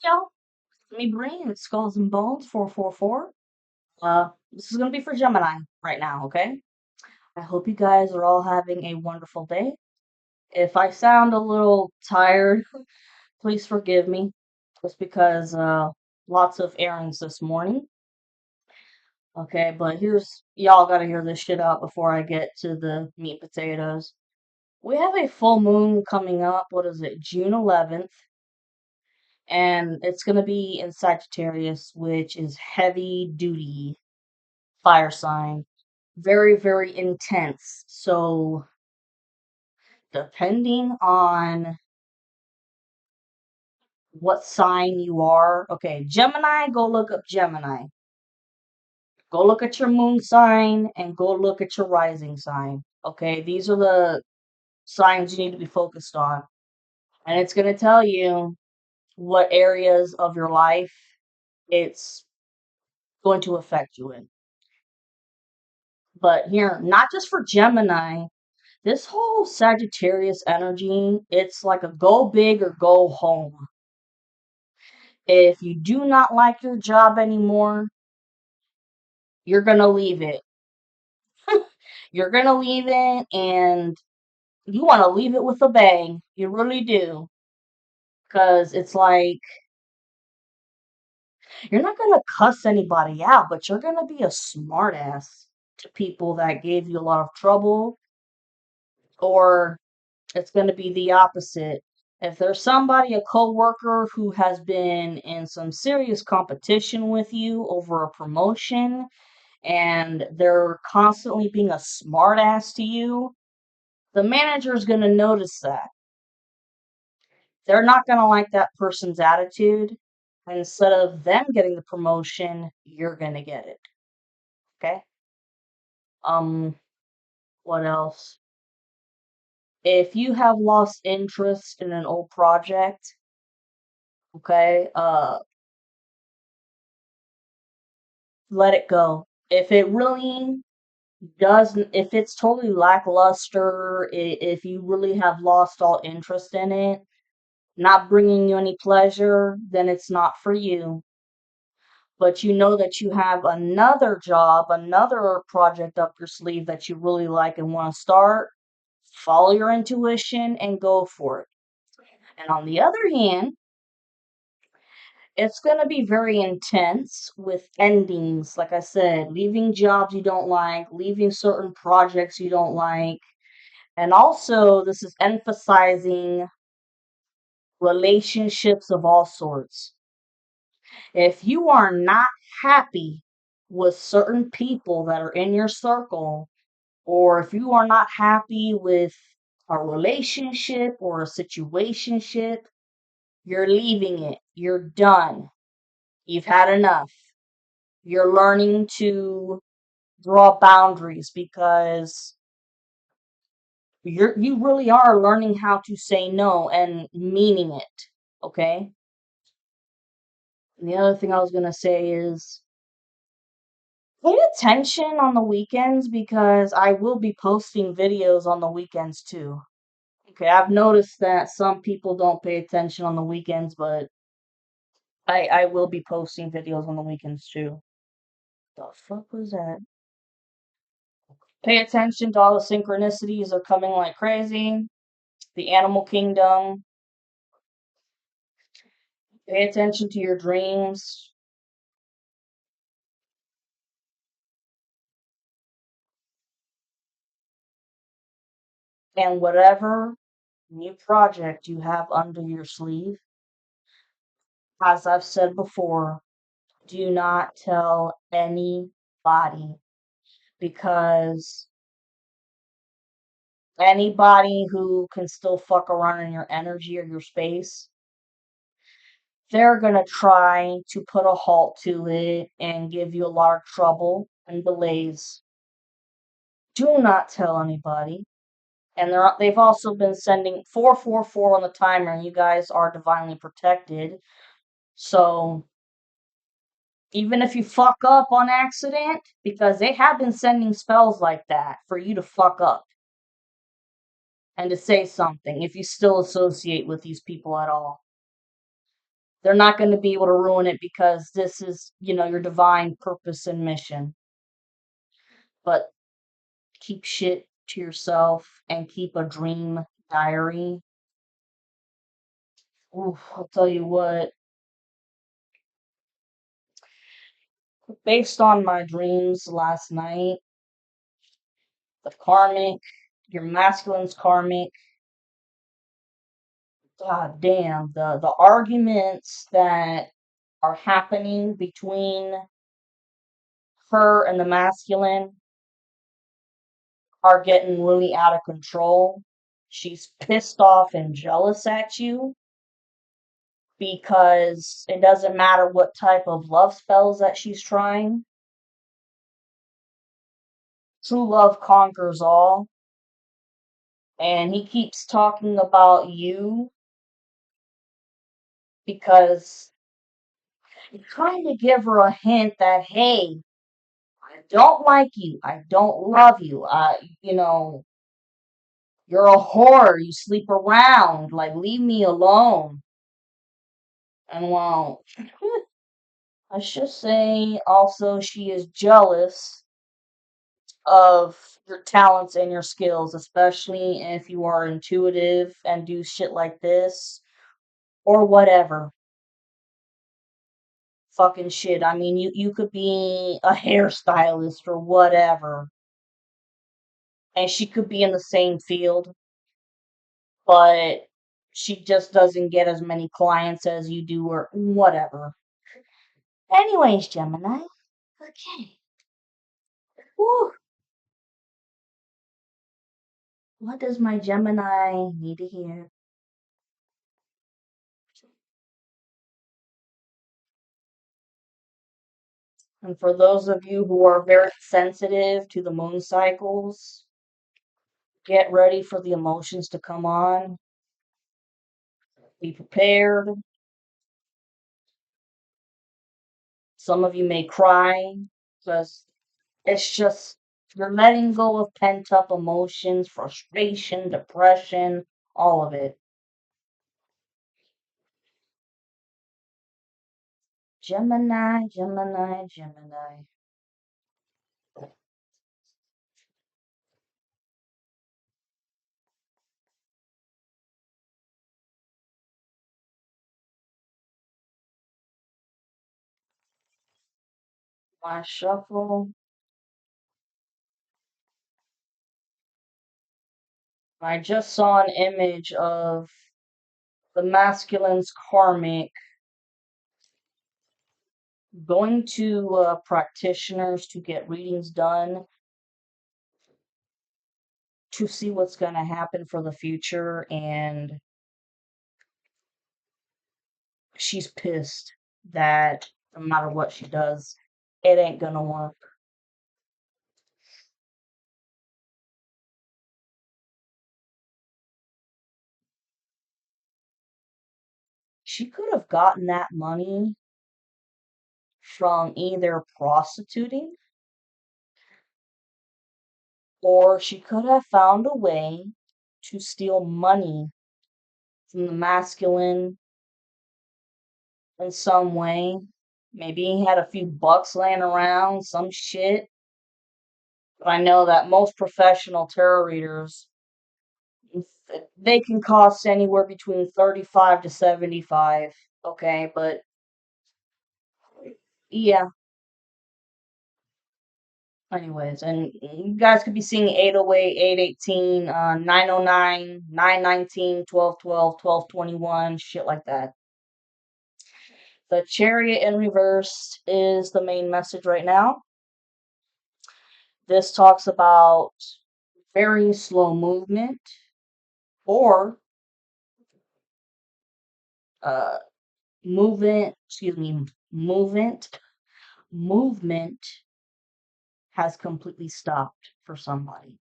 Y'all, me brain, it's Skulls and Bones 444. This is gonna be for Gemini right now, okay? I hope you guys are all having a wonderful day. If I sound a little tired, please forgive me. Just because lots of errands this morning. Okay, but here's y'all gotta hear this shit out before I get to the meat potatoes. We have a full moon coming up, what is it, June 11th, and it's gonna be in Sagittarius, which is heavy duty fire sign. Very, very intense. So, depending on what sign you are, okay, Gemini, go look up Gemini. Go look at your moon sign and go look at your rising sign. Okay, these are the signs you need to be focused on. And it's going to tell you what areas of your life it's going to affect you in. But here, not just for Gemini, this whole Sagittarius energy, it's like a go big or go home. If you do not like your job anymore, you're going to leave it. You're going to leave it and you want to leave it with a bang. You really do. Because it's like, you're not going to cuss anybody out, but you're going to be a smartass to people that gave you a lot of trouble, or it's going to be the opposite. If there's somebody, a coworker who has been in some serious competition with you over a promotion and they're constantly being a smartass to you, the manager's going to notice that. They're not going to like that person's attitude. And instead of them getting the promotion, you're going to get it. Okay? Um, what else? If you have lost interest in an old project, okay, let it go. If it really doesn't, if it's totally lackluster, if you really have lost all interest in it, not bringing you any pleasure, then it's not for you. But you know that you have another job, another project up your sleeve that you really like and want to start, follow your intuition and go for it. And on the other hand, it's going to be very intense with endings. Like I said, leaving jobs you don't like, leaving certain projects you don't like. And also, this is emphasizing relationships of all sorts. If you are not happy with certain people that are in your circle, or if you are not happy with a relationship or a situationship, you're leaving it. You're done. You've had enough. You're learning to draw boundaries because you really are learning how to say no and meaning it. Okay? And the other thing I was gonna say is pay attention on the weekends because I will be posting videos on the weekends too. Okay, I've noticed that some people don't pay attention on the weekends, but I will be posting videos on the weekends too. The fuck was that? Pay attention to all the synchronicities are coming like crazy. The animal kingdom. Pay attention to your dreams. And whatever new project you have under your sleeve, as I've said before, do not tell anybody because anybody who can still fuck around in your energy or your space, they're going to try to put a halt to it and give you a lot of trouble and delays. Do not tell anybody. And they've also been sending 444 on the timer, and you guys are divinely protected. So even if you fuck up on accident, because they have been sending spells like that for you to fuck up and to say something if you still associate with these people at all. They're not going to be able to ruin it because this is, your divine purpose and mission. But keep shit to yourself and keep a dream diary. Oof, I'll tell you what, based on my dreams last night, the karmic, your masculine's karmic, god damn, the arguments that are happening between her and the masculine are getting really out of control. She's pissed off and jealous at you because it doesn't matter what type of love spells that she's trying. True love conquers all. And he keeps talking about you because you're trying to give her a hint that, hey, I don't like you. I don't love you. You're a whore. You sleep around. Like, leave me alone. And well, I should say also she is jealous of your talents and your skills, especially if you are intuitive and do shit like this or whatever. Fucking shit. I mean, you could be a hairstylist or whatever, and she could be in the same field, but she just doesn't get as many clients as you do or whatever. Anyways, Gemini. Okay. Whew. What does my Gemini need to hear? And for those of you who are very sensitive to the moon cycles, get ready for the emotions to come on. Be prepared. Some of you may cry because it's just you're letting go of pent up emotions, frustration, depression, all of it. Gemini, Gemini, Gemini. My shuffle. I just saw an image of the masculine's karmic going to practitioners to get readings done to see what's going to happen for the future, and she's pissed that no matter what she does, it ain't gonna work. She could have gotten that money from either prostituting, or she could have found a way to steal money from the masculine in some way. Maybe he had a few bucks laying around, some shit. But I know that most professional tarot readers, they can cost anywhere between 35 to 75. Okay, but yeah, anyways, and you guys could be seeing 808, 818, 909, 919, 1212, 1221, shit like that. The Chariot in reverse is the main message right now. This talks about very slow movement or uh movement movement has completely stopped for somebody.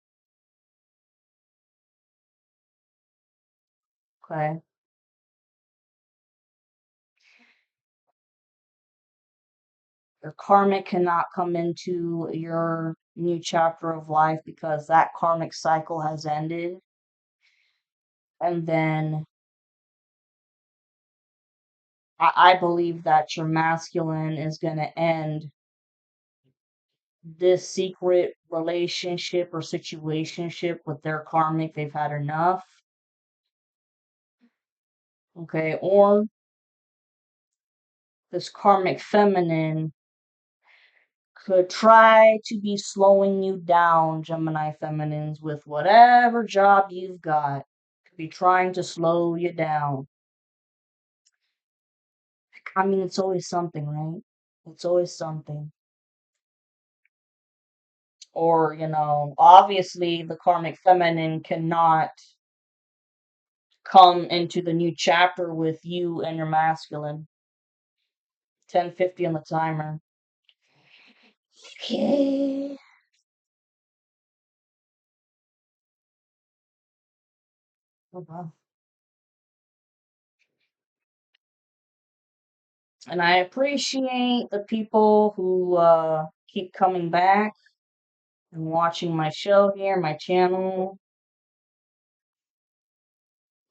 Okay. Your karmic cannot come into your new chapter of life because that karmic cycle has ended. And then I believe that your masculine is going to end this secret relationship or situationship with their karmic. They've had enough. Okay, or this karmic feminine could try to be slowing you down, Gemini feminines, with whatever job you've got. Could be trying to slow you down. I mean, it's always something, right? It's always something. Or, obviously the karmic feminine cannot come into the new chapter with you and your masculine. 10:50 on the timer. Okay. Oh, wow. And I appreciate the people who keep coming back and watching my show here, my channel.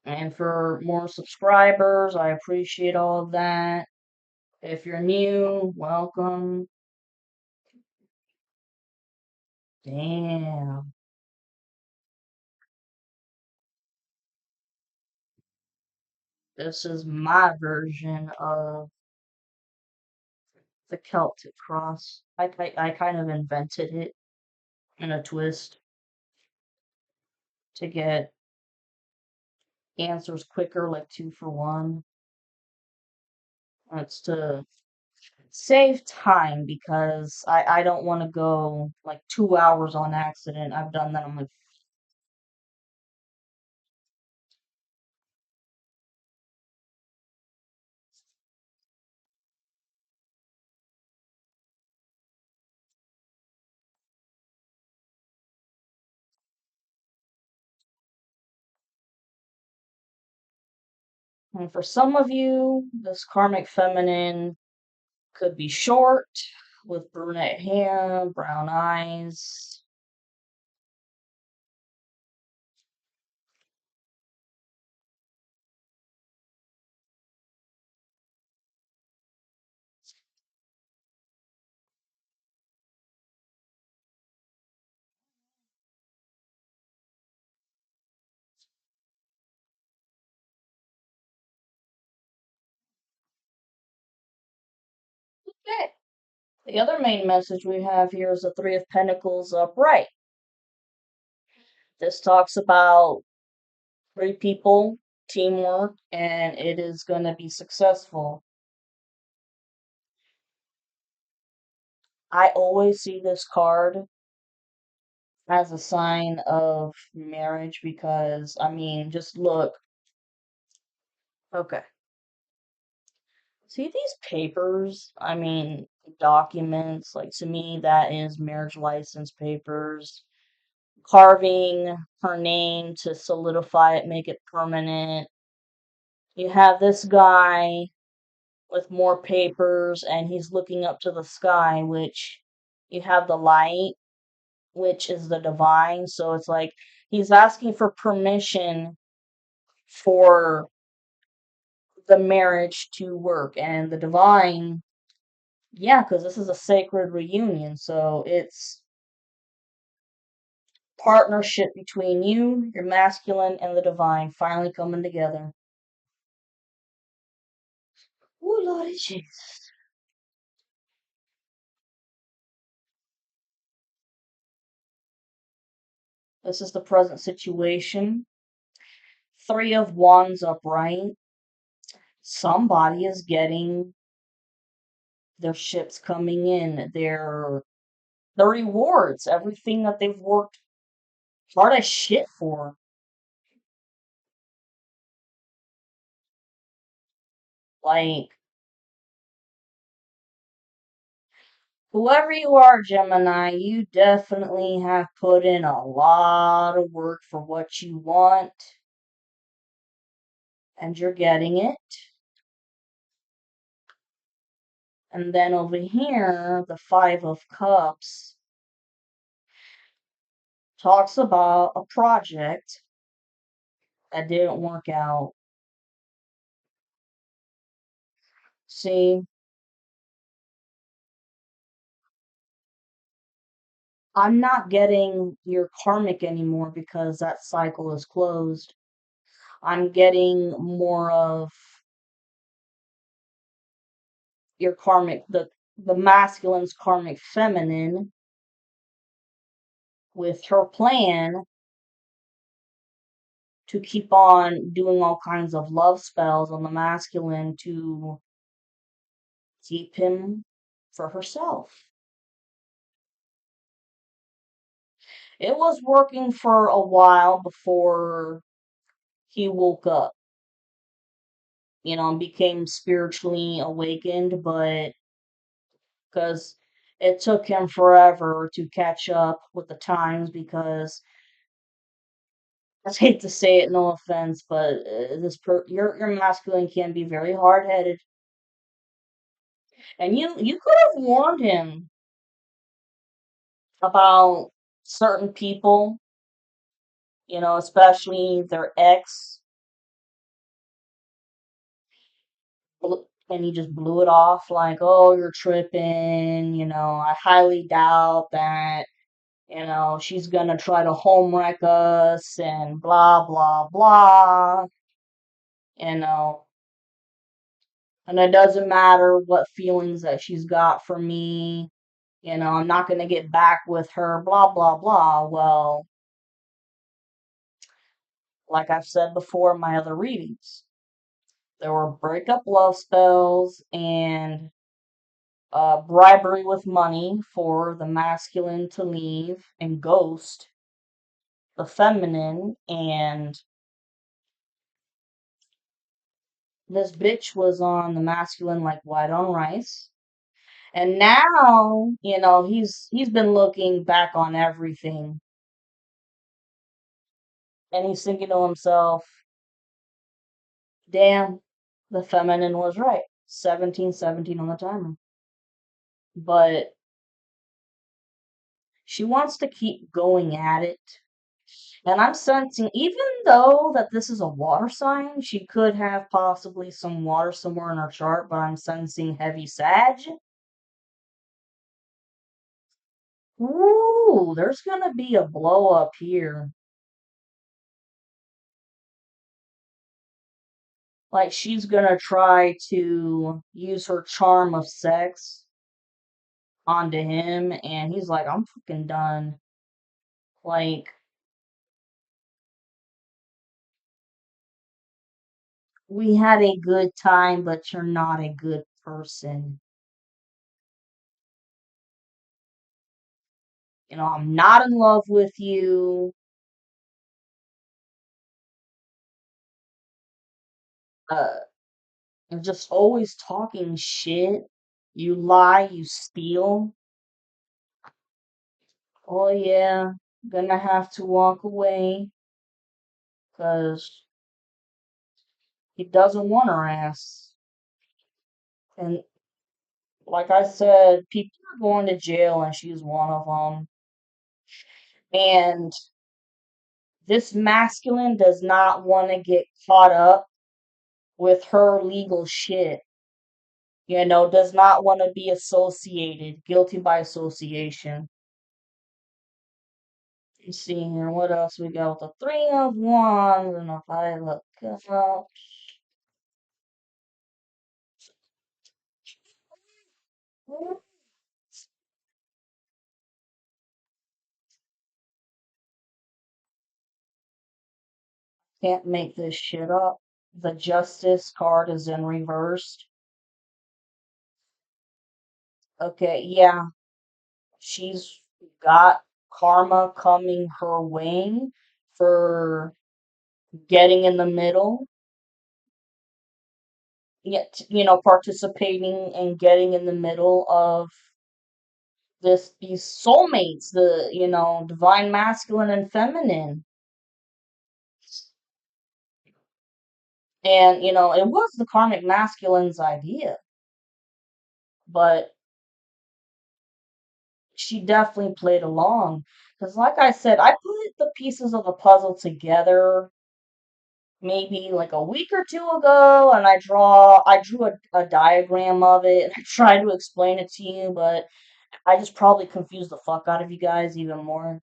And for more subscribers, I appreciate all of that. If you're new, welcome. Damn. This is my version of the Celtic cross. I kind of invented it in a twist to get answers quicker, like 2 for 1. It's to save time because I don't want to go like 2 hours on accident. I've done that. I'm like, and for some of you, this karmic feminine could be short with brunette hair, brown eyes. Okay. The other main message we have here is the Three of Pentacles upright. This talks about 3 people, teamwork, and it is going to be successful. I always see this card as a sign of marriage because, I mean, just look. Okay. See these papers? I mean, documents, like to me, that is marriage license papers. Carving her name to solidify it, make it permanent. You have this guy with more papers and he's looking up to the sky, which you have the light, which is the divine. So it's like he's asking for permission for the marriage to work. And the divine, yeah, because this is a sacred reunion. So it's partnership between you, your masculine, and the divine finally coming together. Oh, Lord Jesus. This is the present situation. 3 of Wands upright. Somebody is getting their ships coming in, their rewards, everything that they've worked hard as shit for. Like, whoever you are, Gemini, you definitely have put in a lot of work for what you want, and you're getting it. And then over here, the 5 of Cups talks about a project that didn't work out. See, I'm not getting your karmic anymore because that cycle is closed. I'm getting more of your karmic, the masculine's karmic feminine with her plan to keep on doing all kinds of love spells on the masculine to keep him for herself. It was working for a while before he woke up, and became spiritually awakened, but because it took him forever to catch up with the times because I hate to say it, no offense, but your masculine can be very hard headed, and you could have warned him about certain people, especially their ex, and he just blew it off like, "Oh, you're tripping," I highly doubt that, she's gonna try to home wreck us and blah blah blah, you know. And it doesn't matter what feelings that she's got for me, I'm not gonna get back with her, blah blah blah. Well, like I've said before in my other readings, there were breakup love spells and bribery with money for the masculine to leave and ghost the feminine, and this bitch was on the masculine like white on rice. And now, he's been looking back on everything, and he's thinking to himself, damn, the feminine was right. 1717 on the timer. But she wants to keep going at it. And I'm sensing, even though that this is a water sign, she could have possibly some water somewhere in her chart, but I'm sensing heavy Sag. Ooh, there's gonna be a blow up here. Like she's gonna try to use her charm of sex onto him, and he's like, I'm fucking done. Like, we had a good time, but you're not a good person. I'm not in love with you. Uh, you're just always talking shit. You lie, you steal. Oh, yeah, gonna have to walk away because he doesn't want her ass. And like I said, people are going to jail, and she's one of them. And this masculine does not want to get caught up with her legal shit. Does not want to be associated, guilty by association. Let's see here, what else we got with the Three of Wands and the Five of Cups. Can't make this shit up. The Justice card is in reversed. Okay, yeah, she's got karma coming her way for getting in the middle, yet participating and getting in the middle of these soulmates, the divine masculine and feminine. And it was the karmic masculine's idea, but she definitely played along because like I said, I put the pieces of the puzzle together maybe like a week or two ago, and I drew a diagram of it and I tried to explain it to you, but I just probably confused the fuck out of you guys even more.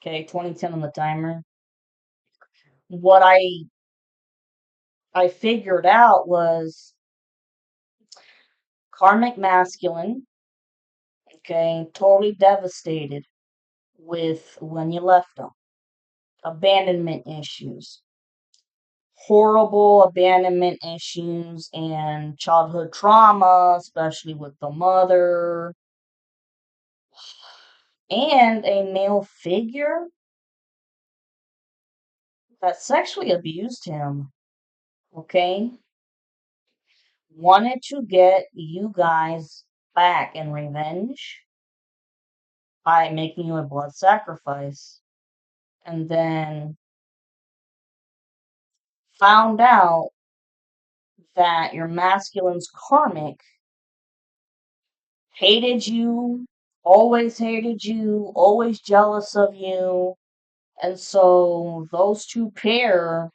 Okay, 2010 on the timer. What I figured out was karmic masculine, okay, totally devastated with when you left them. Abandonment issues, horrible abandonment issues, and childhood trauma, especially with the mother, and a male figure that sexually abused him, okay? Wanted to get you guys back in revenge by making you a blood sacrifice. And then found out that your masculine's karmic hated you, always jealous of you. And so those two pair,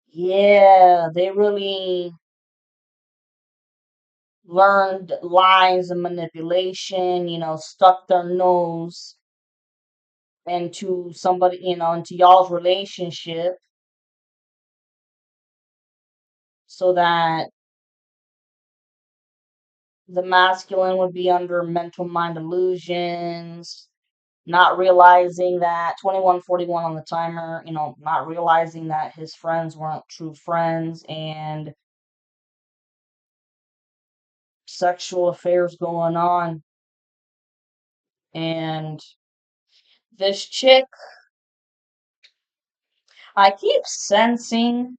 yeah, they really learned lies and manipulation, stuck their nose into somebody, into y'all's relationship so that the masculine would be under mental mind illusions, not realizing that 2141 on the timer, not realizing that his friends weren't true friends and sexual affairs going on. And this chick, I keep sensing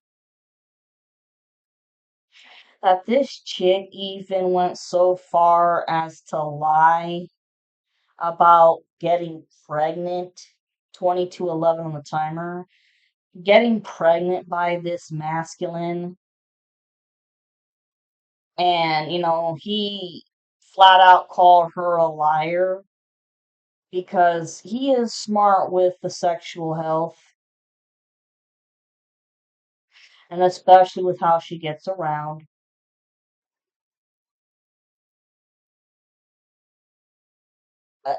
that this chick even went so far as to lie about getting pregnant. 2211 on the timer. Getting pregnant by this masculine. And, he flat out called her a liar because he is smart with the sexual health and especially with how she gets around.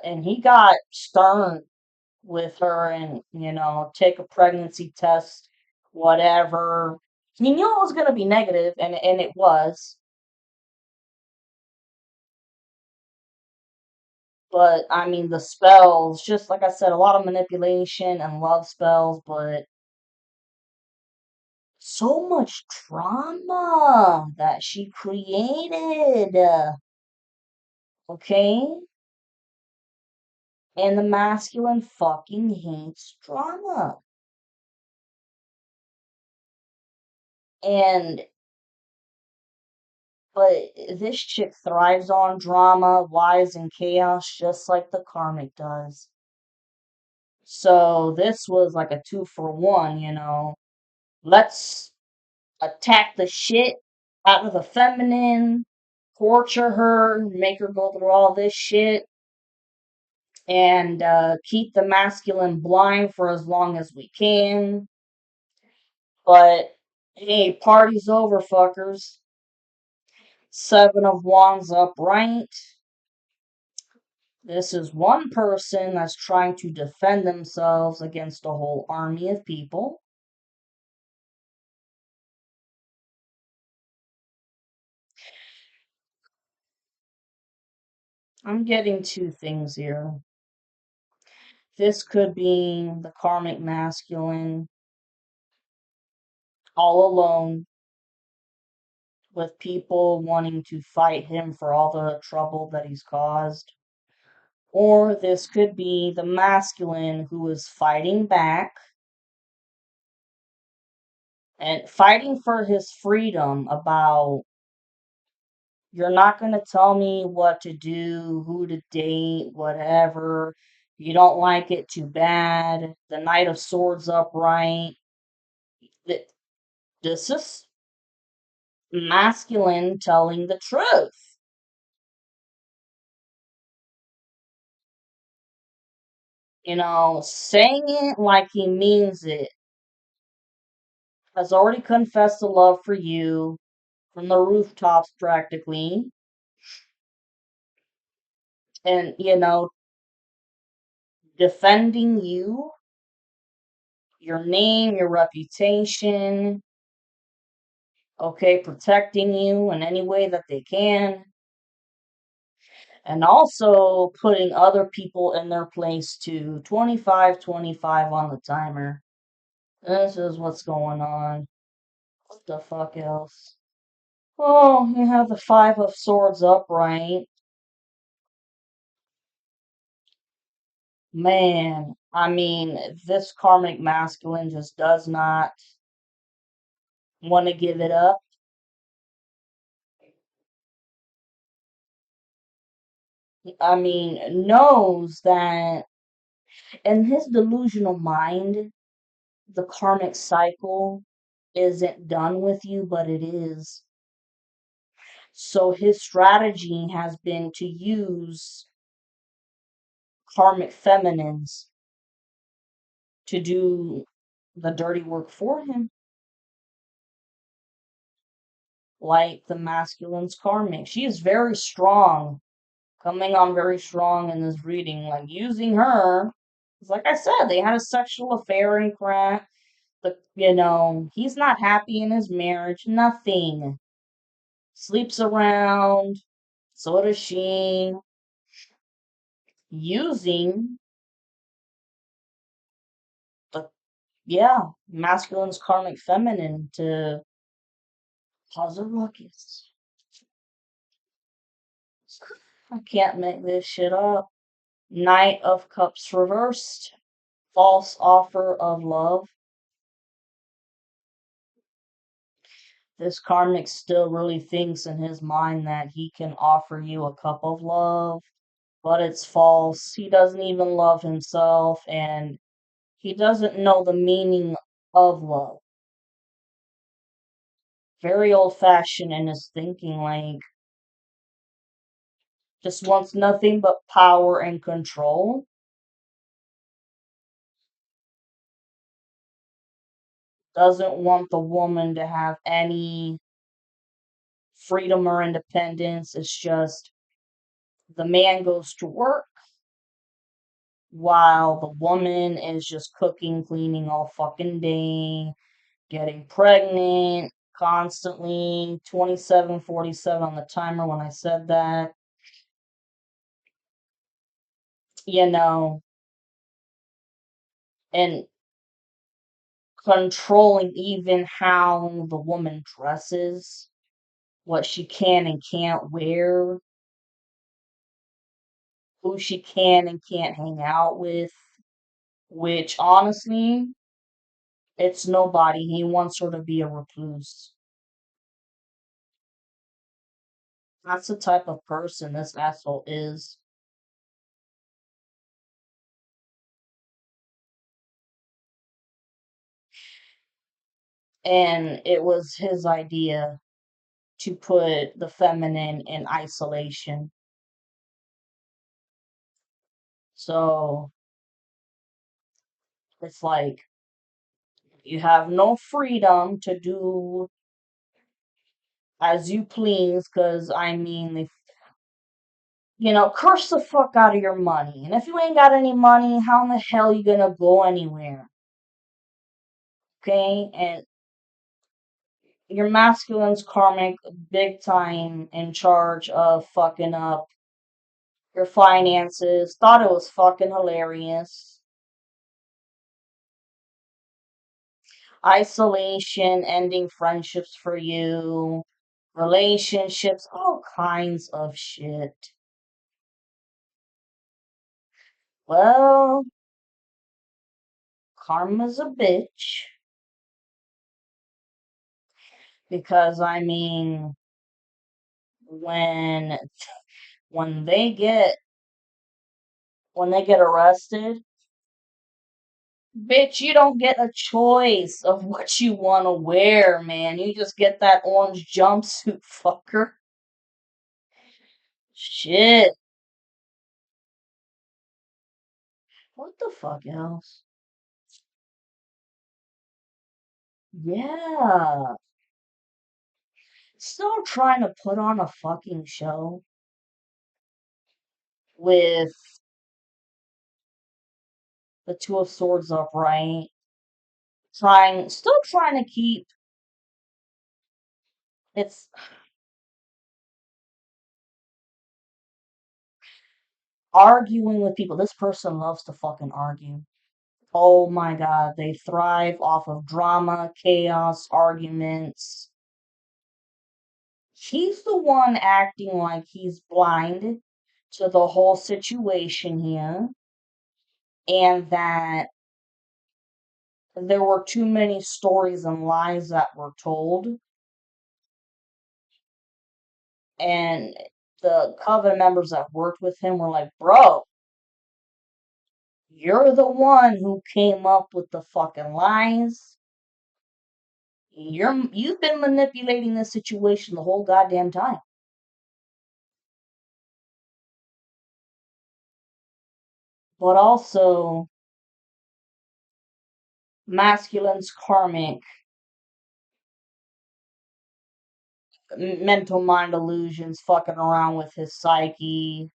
And he got stern with her and, take a pregnancy test, whatever. He knew it was going to be negative, and it was. But, I mean, the spells, just like I said, a lot of manipulation and love spells, but so much drama that she created. Okay? And the masculine fucking hates drama. And but this chick thrives on drama, lies, and chaos just like the karmic does. So this was like a 2 for 1, Let's attack the shit out of the feminine, torture her, make her go through all this shit, and keep the masculine blind for as long as we can. But hey, party's over, fuckers. 7 of Wands upright. This is one person that's trying to defend themselves against a whole army of people. I'm getting two things here. This could be the karmic masculine all alone with people wanting to fight him for all the trouble that he's caused. Or this could be the masculine who is fighting back and fighting for his freedom about you're not going to tell me what to do, who to date, whatever. You don't like it, too bad. The Knight of Swords upright. This is masculine telling the truth. Saying it like he means it. has already confessed the love for you from the rooftops practically. And, defending you, your name, your reputation, okay, protecting you in any way that they can, and also putting other people in their place too. 25, 25 on the timer. This is what's going on. What the fuck else? Oh, you have the Five of Swords upright. Man, I mean, this karmic masculine just does not want to give it up. I mean, knows that in his delusional mind, the karmic cycle isn't done with you, but it is. So his strategy has been to use karmic feminines to do the dirty work for him, like the masculine's karmic. She is very strong, coming on very strong in this reading, like using her. It's like I said, they had a sexual affair and crap. But, he's not happy in his marriage, nothing. Sleeps around, so does she. Using the, yeah, masculine's karmic feminine to cause a ruckus. I can't make this shit up. Knight of Cups reversed. False offer of love. This karmic still really thinks in his mind that he can offer you a cup of love, but it's false. He doesn't even love himself, and he doesn't know the meaning of love. Very old fashioned in his thinking, like, just wants nothing but power and control. Doesn't want the woman to have any freedom or independence. It's just the man goes to work while the woman is just cooking, cleaning all fucking day, getting pregnant constantly. 27:47 on the timer when I said that. You know, and controlling even how the woman dresses, what she can and can't wear, who she can and can't hang out with, which honestly, it's nobody. He wants her to be a recluse. That's the type of person this asshole is. And it was his idea to put the feminine in isolation. So it's like you have no freedom to do as you please, because I mean, curse the fuck out of your money. And if you ain't got any money, how in the hell you gonna go anywhere? Okay? And your masculine's karmic big time in charge of fucking up your finances. Thought it was fucking hilarious. Isolation, ending friendships for you, relationships, all kinds of shit. Well, karma's a bitch. Because I mean, when when they get when they get arrested, bitch, you don't get a choice of what you want to wear, man. You just get that orange jumpsuit, fucker. Shit. What the fuck else? Yeah. Still trying to put on a fucking show with the Two of Swords upright. Still trying to keep it's arguing with people. This person loves to fucking argue. Oh my god, they thrive off of drama, chaos, arguments. He's the one acting like he's blind to the whole situation here, and that there were too many stories and lies that were told, and the coven members that worked with him were like, bro, you're the one who came up with the fucking lies. You've been manipulating this situation the whole goddamn time. But also, masculine's karmic, mental mind illusions, fucking around with his psyche,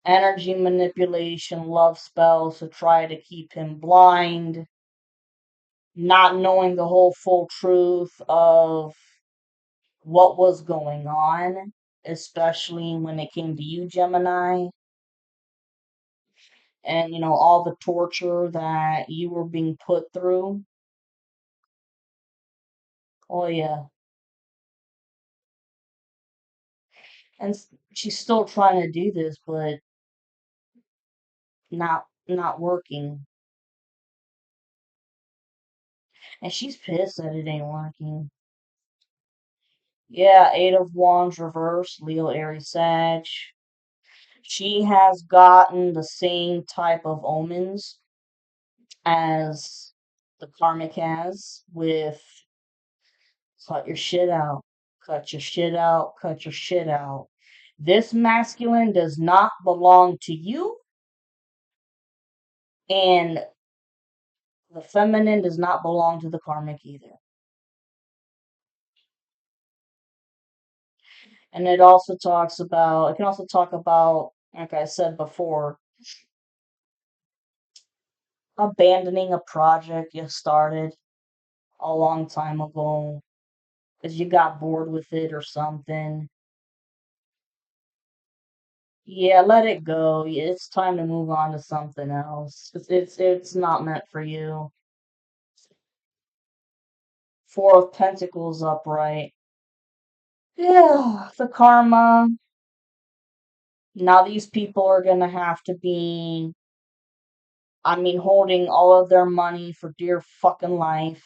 energy manipulation, love spells to try to keep him blind, not knowing the whole full truth of what was going on, especially when it came to you, Gemini, and all the torture that you were being put through. Oh yeah, and she's still trying to do this, but not working, and she's pissed that it ain't working. Yeah, Eight of Wands reverse, Leo, Aries, Sag. She has gotten the same type of omens as the karmic has with cut your shit out, cut your shit out, cut your shit out. This masculine does not belong to you, and the feminine does not belong to the karmic either. And it can also talk about, like I said before, abandoning a project you started a long time ago because you got bored with it or something. Yeah, let it go. It's time to move on to something else. It's not meant for you. Four of Pentacles upright. Yeah, the karma. Now these people are gonna have to be, holding all of their money for dear fucking life.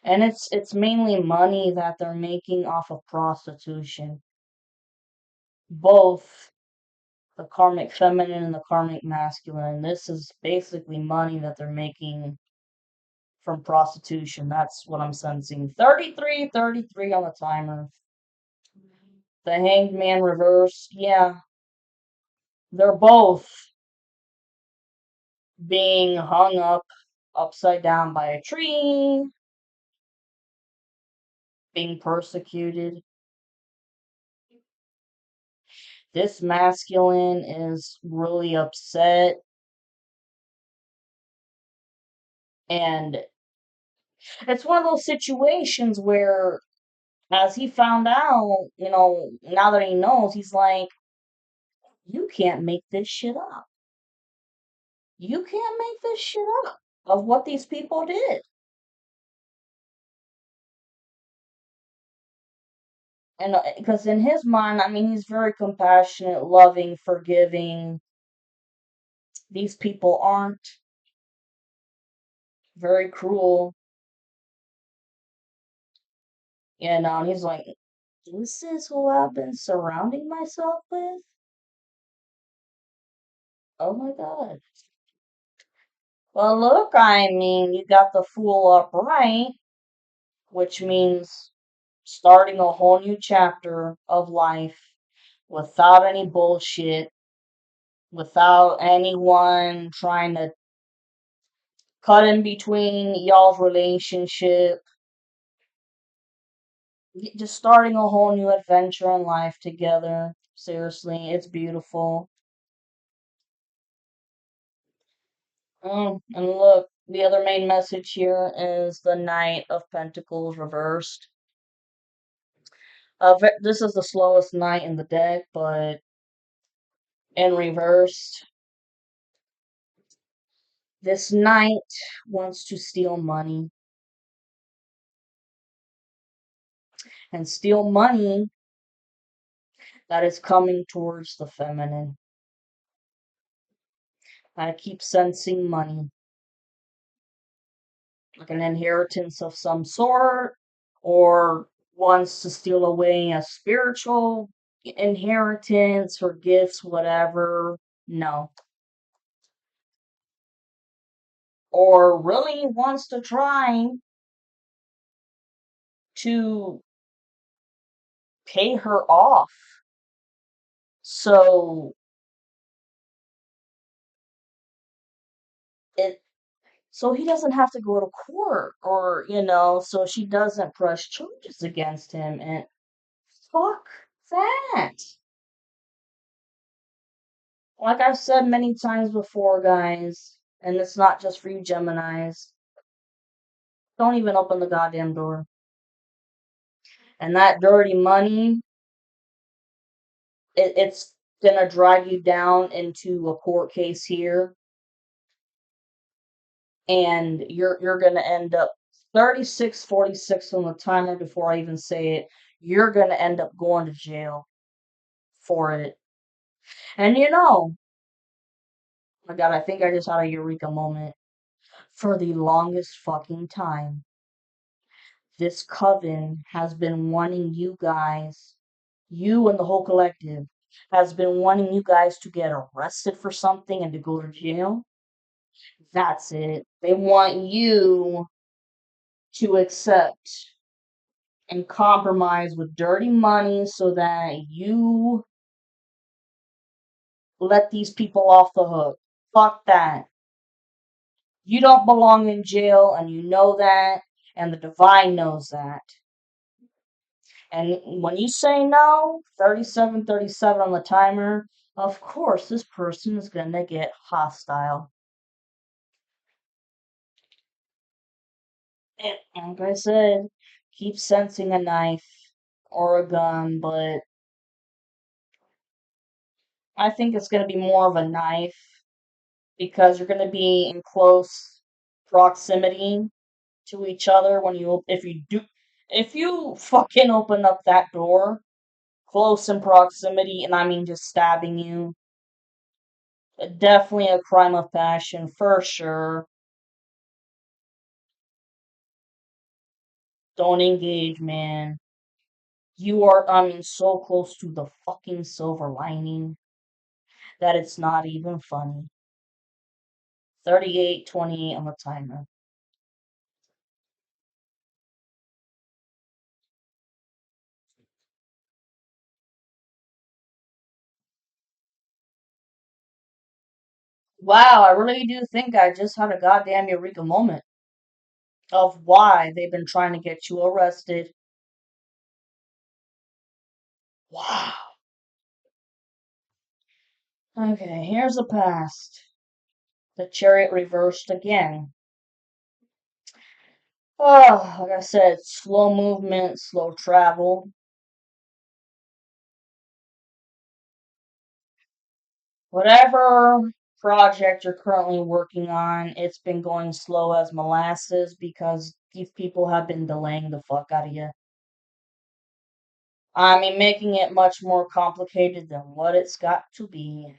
And it's mainly money that they're making off of prostitution. Both the karmic feminine and the karmic masculine. This is basically money that they're making from prostitution. That's what I'm sensing. 33, 33 on the timer. The Hanged Man reverse. Yeah, they're both being hung up upside down by a tree, being persecuted. This masculine is really upset, and it's one of those situations where, as he found out, now that he knows, he's like, you can't make this shit up. You can't make this shit up of what these people did. And because in his mind, he's very compassionate, loving, forgiving. These people aren't very cruel, and he's like, this is who I've been surrounding myself with? Oh my god. Well, look, you got the Fool upright, which means starting a whole new chapter of life without any bullshit, without anyone trying to cut in between y'all's relationship, just starting a whole new adventure in life together. Seriously, it's beautiful. And look, the other main message here is the Knight of Pentacles reversed. This is the slowest knight in the deck, but in reversed, this knight wants to steal money. And steal money that is coming towards the feminine. I keep sensing money. Like an inheritance of some sort, or wants to steal away a spiritual inheritance or gifts, whatever. No. Or really wants to try to pay her off. So it so he doesn't have to go to court, or so she doesn't press charges against him. And fuck that. Like I've said many times before, guys, and it's not just for you Geminis, don't even open the goddamn door. And that dirty money, it's gonna drag you down into a court case here, and you're gonna end up 36:46 on the timer before I even say it. You're gonna end up going to jail for it. And my God, I think I just had a eureka moment. For the longest fucking time, this coven has been wanting you guys, you and the whole collective, has been wanting you guys to get arrested for something and to go to jail. That's it. They want you to accept and compromise with dirty money so that you let these people off the hook. Fuck that. You don't belong in jail, and you know that, and the divine knows that. And when you say no, 37:37 on the timer, of course this person is gonna get hostile. And like I said, keep sensing a knife or a gun, but I think it's gonna be more of a knife because you're gonna be in close proximity to each other when if you fucking open up that door close in proximity, and I mean just stabbing you. Definitely a crime of passion for sure. Don't engage, man. You are, I mean, so close to the fucking silver lining that it's not even funny. 38:28 on the timer. Wow, I really do think I just had a goddamn eureka moment of why they've been trying to get you arrested. Wow. Okay, here's the past. The chariot reversed again. Oh, like I said, slow movement, slow travel. Whatever project you're currently working on, it's been going slow as molasses because these people have been delaying the fuck out of you. I mean, making it much more complicated than what it's got to be.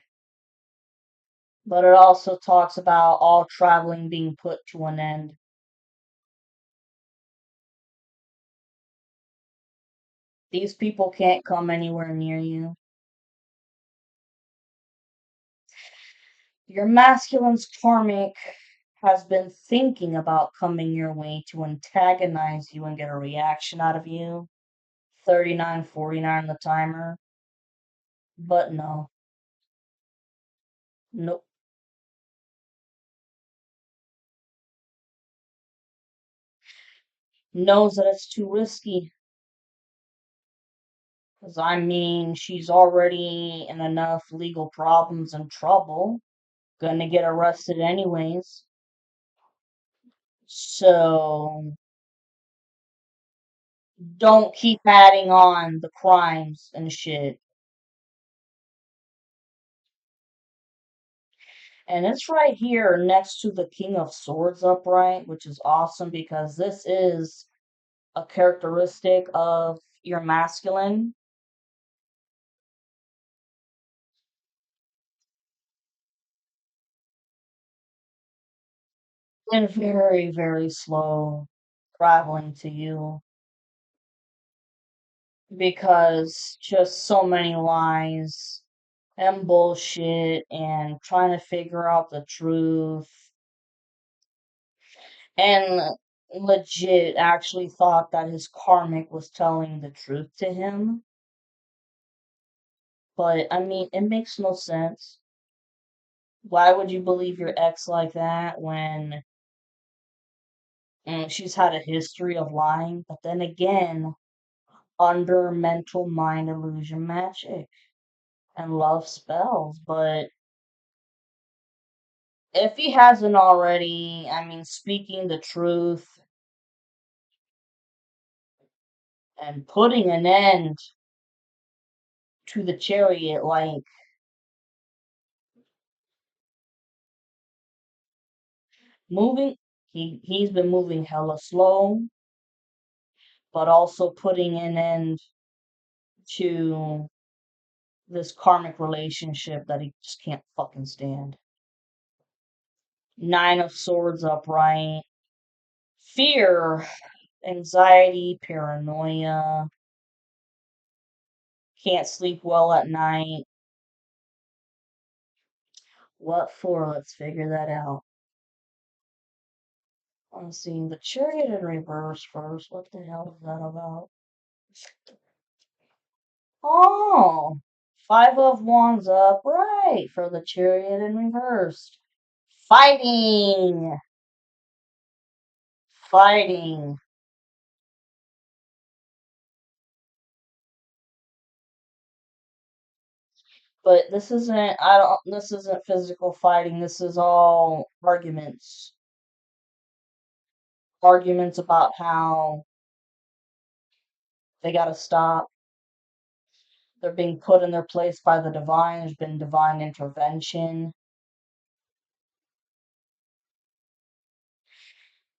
But it also talks about all traveling being put to an end. These people can't come anywhere near you. Your masculine's karmic has been thinking about coming your way to antagonize you and get a reaction out of you. 39:49 the timer. But no. Nope. knows that it's too risky. Because, I mean, she's already in enough legal problems and trouble. Gonna get arrested anyways. So, don't keep adding on the crimes and shit. And it's right here next to the King of Swords upright, which is awesome because this is a characteristic of your masculine. And very, very slow traveling to you because just so many lies and bullshit and trying to figure out the truth and legit actually thought that his karmic was telling the truth to him. But I mean, it makes no sense. Why would you believe your ex like that when she's had a history of lying? But then again, under mental mind illusion magic and love spells. But if he hasn't already, I mean, speaking the truth and putting an end to the chariot, like moving, he's been moving hella slow, but also putting an end to this karmic relationship that he just can't fucking stand. Nine of Swords upright. Fear, anxiety, paranoia, can't sleep well at night. What for? Let's figure that out. Let's see, the chariot in reverse first. What the hell is that about? Oh, Five of Wands upright for the chariot in reverse. Fighting! Fighting. But this isn't physical fighting. This is all arguments. Arguments about how they gotta stop. They're being put in their place by the divine. There's been divine intervention.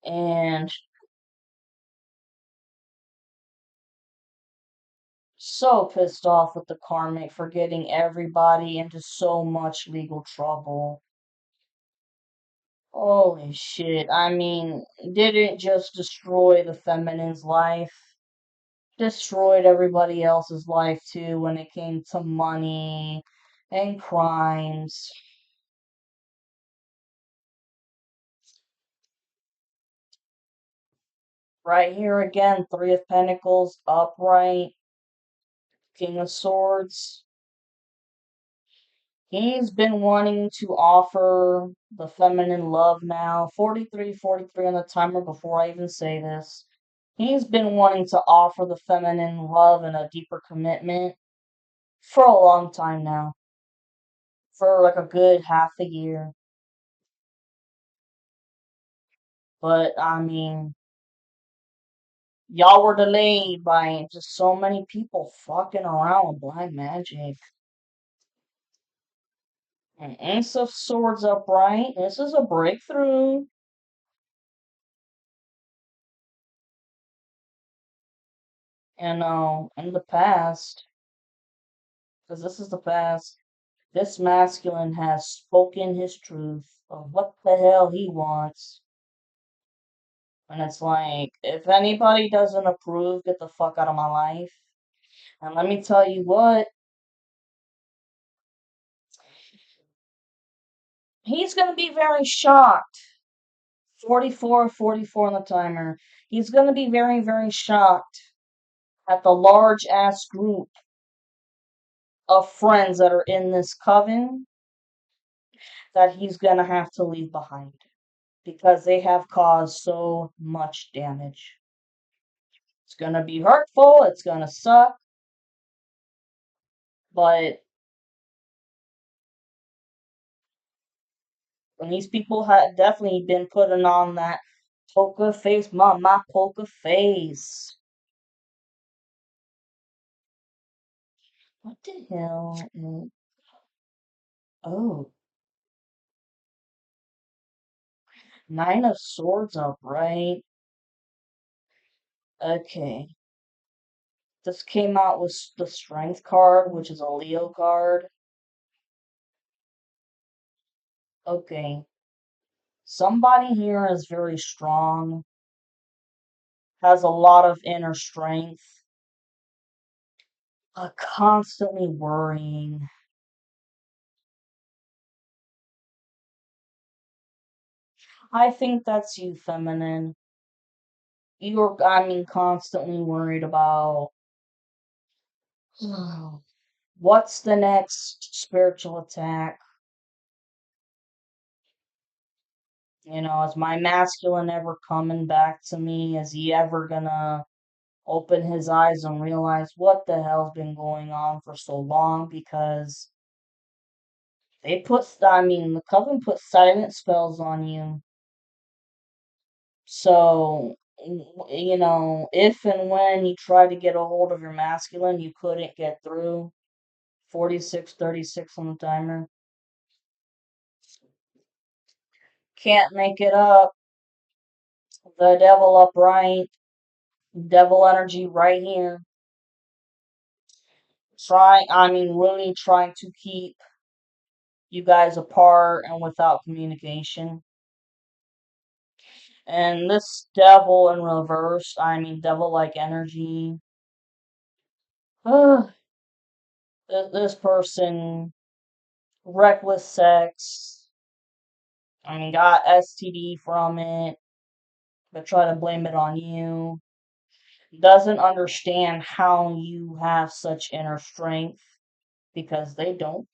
And so pissed off with the karmic for getting everybody into so much legal trouble. Holy shit. I mean, didn't just destroy the feminine's life, destroyed everybody else's life too when it came to money and crimes. Right here again, Three of Pentacles, upright, King of Swords. He's been wanting to offer the feminine love now. 43 on the timer before I even say this. He's been wanting to offer the feminine love and a deeper commitment for a long time now. For like a good half a year. But I mean, y'all were delayed by just so many people fucking around with black magic. And Ace of Swords upright. This is a breakthrough. And in the past, because this is the past, this masculine has spoken his truth of what the hell he wants. And it's like, if anybody doesn't approve, get the fuck out of my life. And let me tell you what, he's gonna be very shocked. 44 on the timer. He's gonna be very, very shocked at the large ass group of friends that are in this coven that he's gonna have to leave behind because they have caused so much damage. It's gonna be hurtful, it's gonna suck, but when these people have definitely been putting on that poker face, my poker face. What the hell? Oh, Nine of Swords upright. Okay. This came out with the Strength card, which is a Leo card. Okay. Somebody here is very strong, has a lot of inner strength, but constantly worrying. I think that's you, feminine. You're, I mean, constantly worried about what's the next spiritual attack? Is my masculine ever coming back to me? Is he ever gonna open his eyes and realize what the hell's been going on for so long? Because the coven put silent spells on you. So, if and when you try to get a hold of your masculine, you couldn't get through. 46:36 on the timer. Can't make it up. The devil upright. Devil energy right here. Really trying to keep you guys apart and without communication. And this devil in reverse, devil-like energy. This person, reckless sex. Got STD from it, but try to blame it on you. Doesn't understand how you have such inner strength because they don't.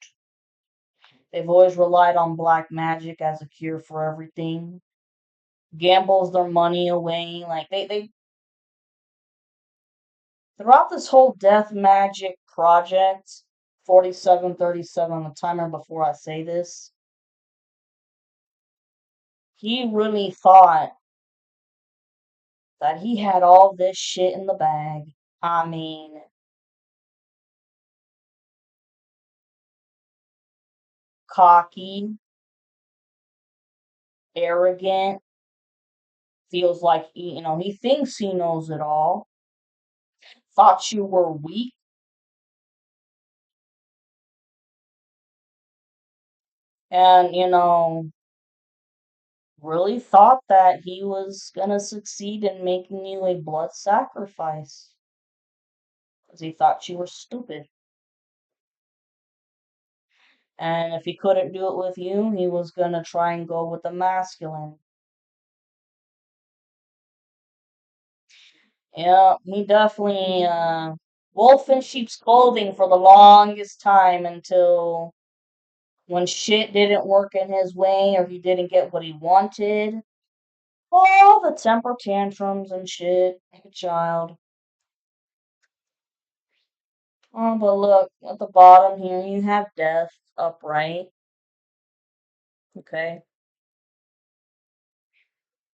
They've always relied on black magic as a cure for everything. Gambles their money away. Like they throughout this whole death magic project, 47:37 on the timer before I say this, he really thought that he had all this shit in the bag. I mean, cocky, arrogant, feels like he thinks he knows it all. Thought you were weak, and really thought that he was gonna succeed in making you a blood sacrifice because he thought you were stupid. And if he couldn't do it with you, he was gonna try and go with the masculine. Yeah, he definitely wolf in sheep's clothing for the longest time until when shit didn't work in his way or he didn't get what he wanted. All the temper tantrums and shit, like a child. Oh, but look, at the bottom here, you have death upright. Okay.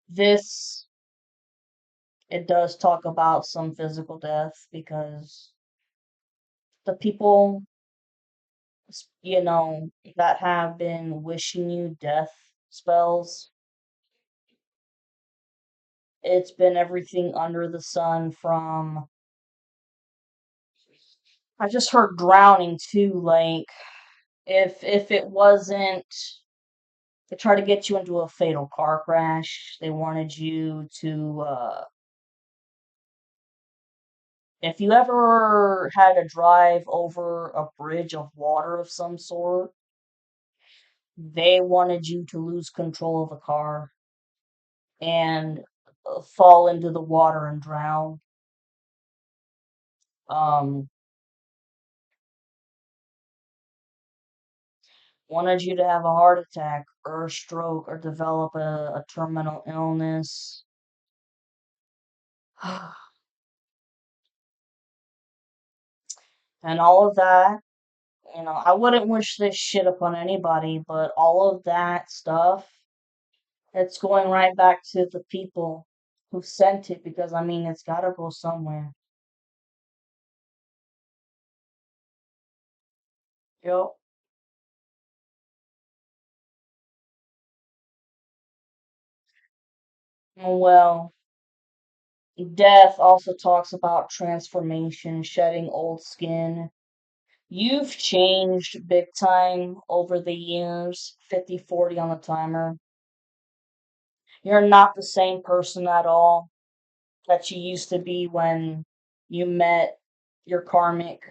This, it does talk about some physical death because the people, that have been wishing you death spells, it's been everything under the sun from, I just heard drowning too, like, if it wasn't, they try to get you into a fatal car crash, they wanted you to, if you ever had to drive over a bridge of water of some sort, they wanted you to lose control of the car and fall into the water and drown. Um, wanted you to have a heart attack or a stroke or develop a terminal illness. And all of that, I wouldn't wish this shit upon anybody, but all of that stuff, it's going right back to the people who sent it because, it's gotta go somewhere. Yep. Well, death also talks about transformation, shedding old skin. You've changed big time over the years, 50-40 on the timer. You're not the same person at all that you used to be when you met your karmic.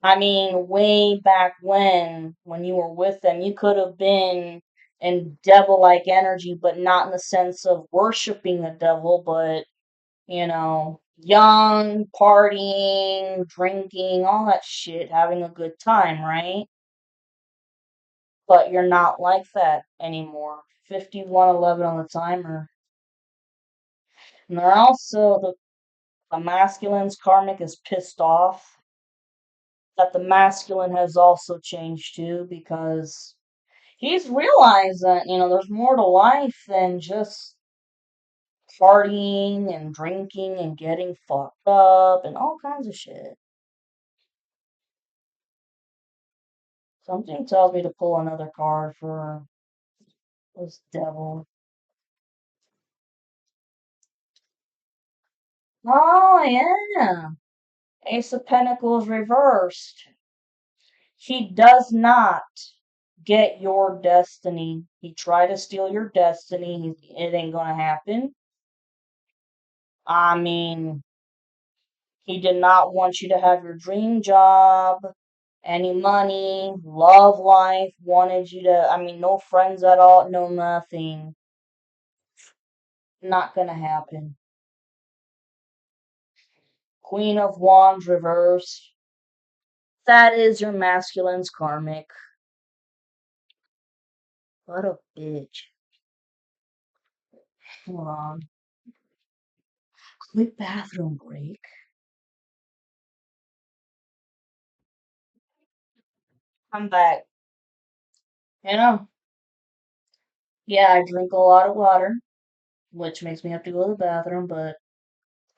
Way back when you were with them, you could have been in devil-like energy, but not in the sense of worshiping the devil, but, young, partying, drinking, all that shit, having a good time, right? But you're not like that anymore. 5111 on the timer. And they're also the masculine's karmic is pissed off that the masculine has also changed too because he's realized that, there's more to life than just partying and drinking and getting fucked up and all kinds of shit. Something tells me to pull another card for this devil. Oh, yeah. Ace of Pentacles reversed. He does not get your destiny. He tried to steal your destiny. It ain't gonna happen. I mean, he did not want you to have your dream job, any money, love life, wanted you to, no friends at all, no nothing. Not gonna happen. Queen of Wands reversed. That is your masculine's karmic. What a bitch. Hold on. Quick bathroom break. I'm back. You know, yeah, I drink a lot of water, which makes me have to go to the bathroom, but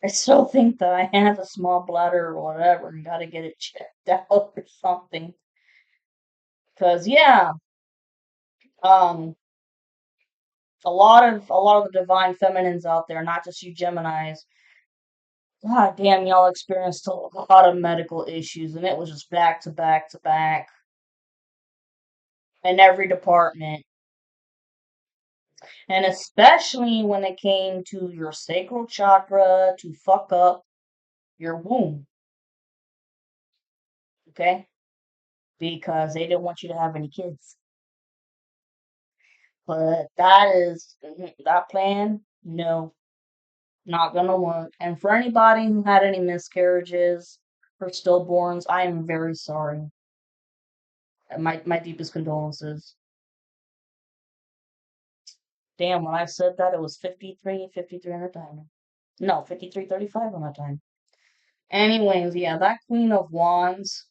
I still think that I have a small bladder or whatever and gotta get it checked out or something. Cause yeah, um, a lot of the divine feminines out there, not just you Geminis, god damn, y'all experienced a lot of medical issues, and it was just back to back to back in every department. And especially when it came to your sacral chakra to fuck up your womb, okay? Because they didn't want you to have any kids. But that plan, no, not gonna work. And for anybody who had any miscarriages or stillborns, I am very sorry. My deepest condolences. Damn, when I said that, it was 53 on the timer. No, 53:35 on the time. Anyways, yeah, that Queen of Wands,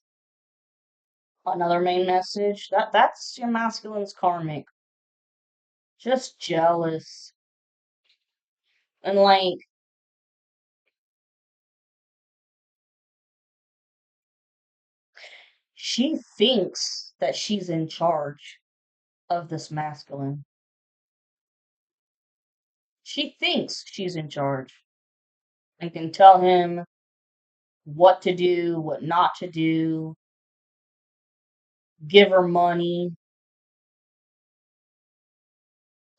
another main message. That's your masculine's karmic. Just jealous. And like she thinks that she's in charge of this masculine. She thinks she's in charge and can tell him what to do, what not to do, give her money,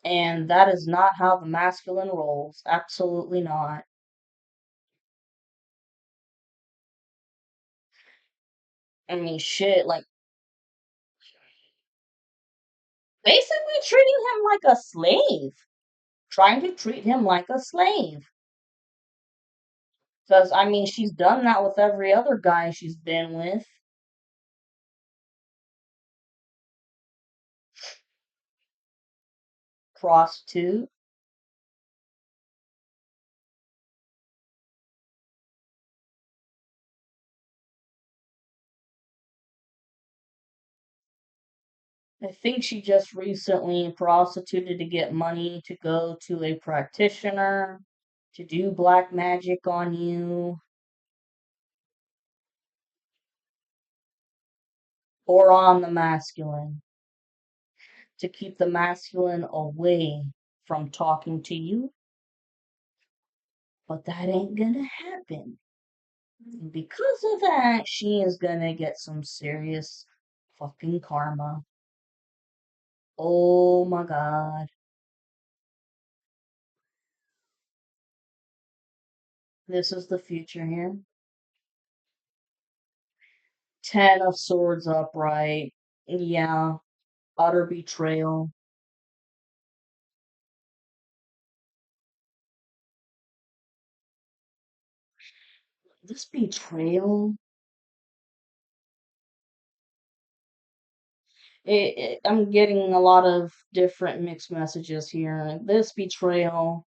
and that is not how the masculine rolls. Absolutely not. Shit, like basically treating him like a slave. Trying to treat him like a slave. Because, she's done that with every other guy she's been with. Prostitute. I think she just recently prostituted to get money to go to a practitioner to do black magic on you or on the masculine to keep the masculine away from talking to you. But that ain't gonna happen. And because of that, she is gonna get some serious fucking karma. Oh my god. This is the future here. Ten of Swords upright. Yeah, utter betrayal. This betrayal, I'm getting a lot of different mixed messages here. This betrayal,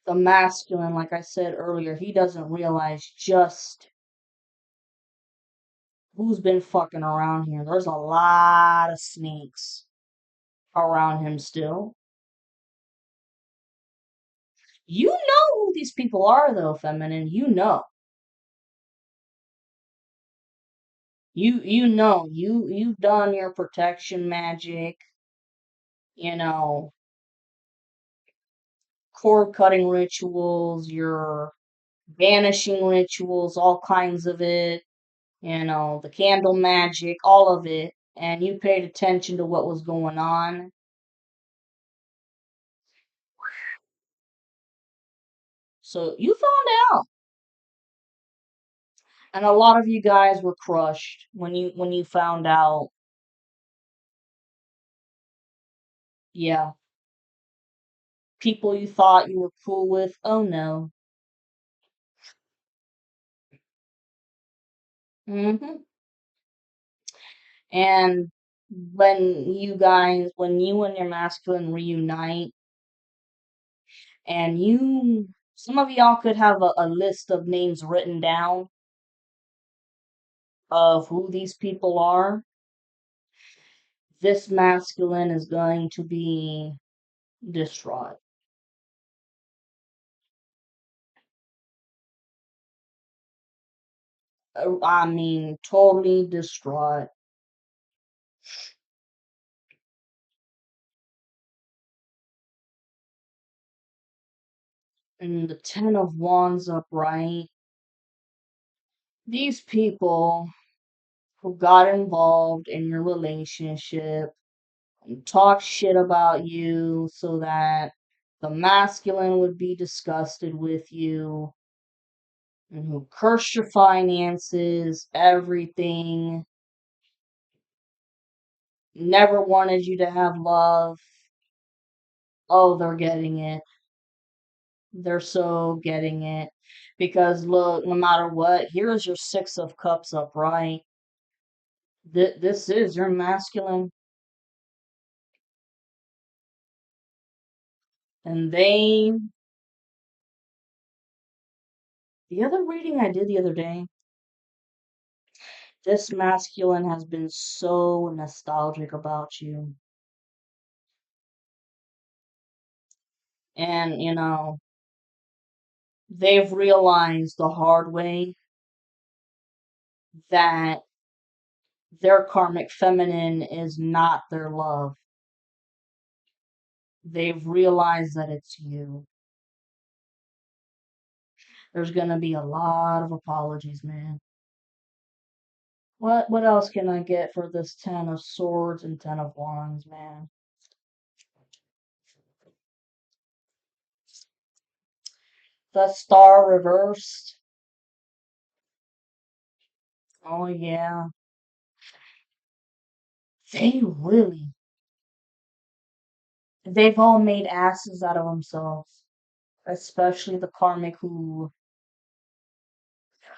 the masculine, like I said earlier, he doesn't realize just who's been fucking around here. There's a lot of snakes around him still. You know who these people are, though, feminine. You know. You've done your protection magic, you know, cord cutting rituals, your banishing rituals, all kinds of it, the candle magic, all of it, and you paid attention to what was going on. So you found out. And a lot of you guys were crushed when you found out. Yeah, people you thought you were cool with, oh no. Mhm. And when you and your masculine reunite, and some of y'all could have a list of names written down of who these people are. This masculine is going to be distraught. I mean, totally distraught. And the Ten of Wands upright. These people who got involved in your relationship and talk shit about you so that the masculine would be disgusted with you and who cursed your finances, everything, never wanted you to have love. Oh, they're getting it. They're so getting it. Because look, no matter what, here's your Six of Cups upright. This is your masculine. And the other reading I did the other day, this masculine has been so nostalgic about you. And, they've realized the hard way that their karmic feminine is not their love. They've realized that it's you. There's gonna be a lot of apologies, man. What else can I get for this Ten of Swords and Ten of Wands, man? The Star reversed. Oh yeah. They really they've all made asses out of themselves. Especially the karmic who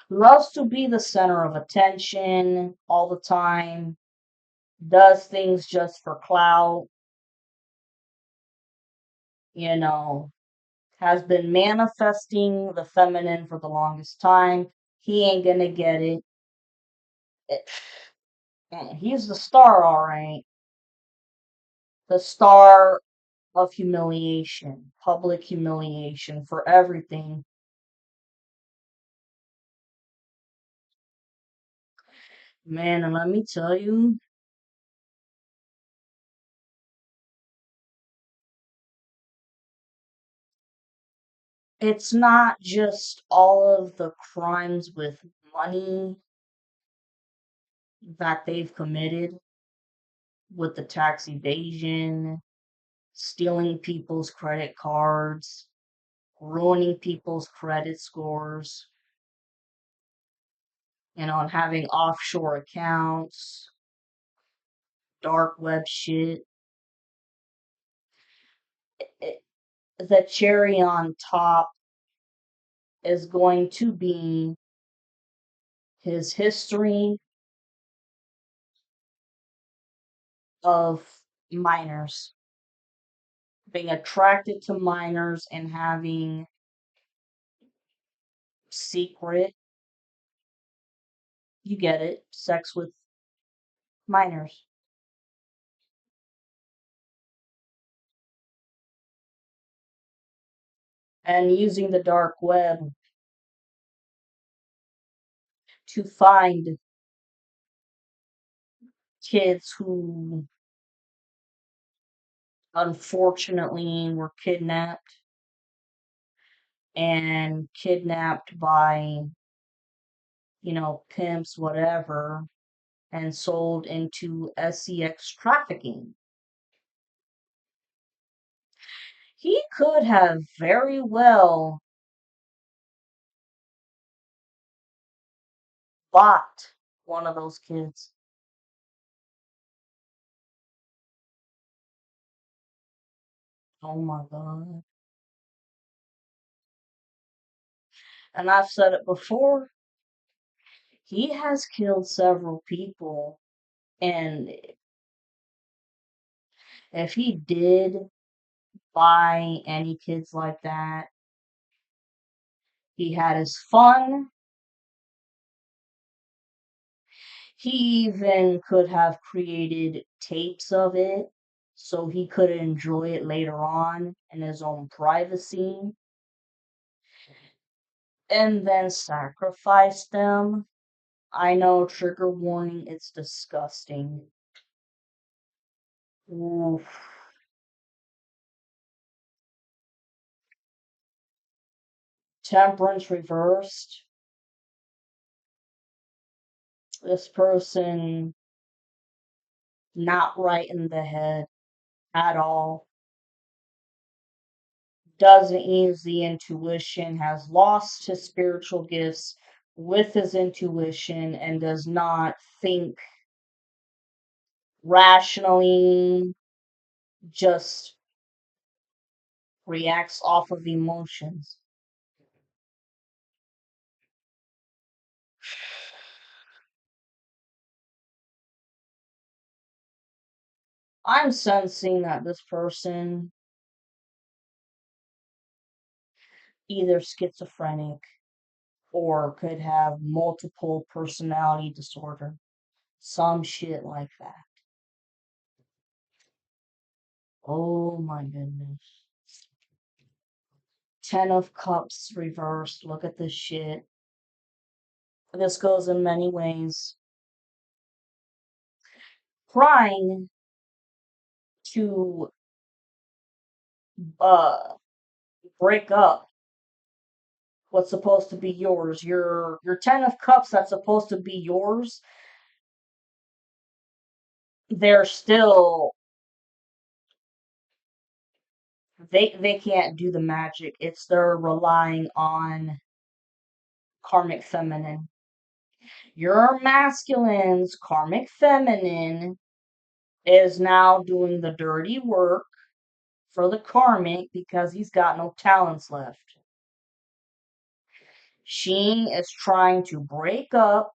loves to be the center of attention all the time, does things just for clout, you know, has been manifesting the feminine for the longest time. He ain't gonna get it. It- He's the star, all right. The star of humiliation, public humiliation for everything. Man, and let me tell you, it's not just all of the crimes with money that they've committed with the tax evasion, stealing people's credit cards, ruining people's credit scores, and having offshore accounts, dark web shit. It, the cherry on top is going to be his history of minors, being attracted to minors and having secret, you get it, sex with minors. And using the dark web to find kids who unfortunately were kidnapped by, pimps, whatever, and sold into sex trafficking. He could have very well bought one of those kids. Oh my God. And I've said it before, he has killed several people. And if he did buy any kids like that, he had his fun. He even could have created tapes of it so he could enjoy it later on in his own privacy and then sacrifice them. I know, trigger warning, it's disgusting. Oof. Temperance reversed. This person not right in the head at all. Doesn't use the intuition, has lost his spiritual gifts with his intuition, and does not think rationally, just reacts off of emotions. I'm sensing that this person either schizophrenic or could have multiple personality disorder. Some shit like that. Oh my goodness. Ten of Cups reversed. Look at this shit. This goes in many ways. Trying to uh break up what's supposed to be yours. Your Ten of Cups that's supposed to be yours, they're still they can't do the magic. It's they're relying on karmic feminine. Your masculine's karmic feminine is now doing the dirty work for the karmic because he's got no talents left. She is trying to break up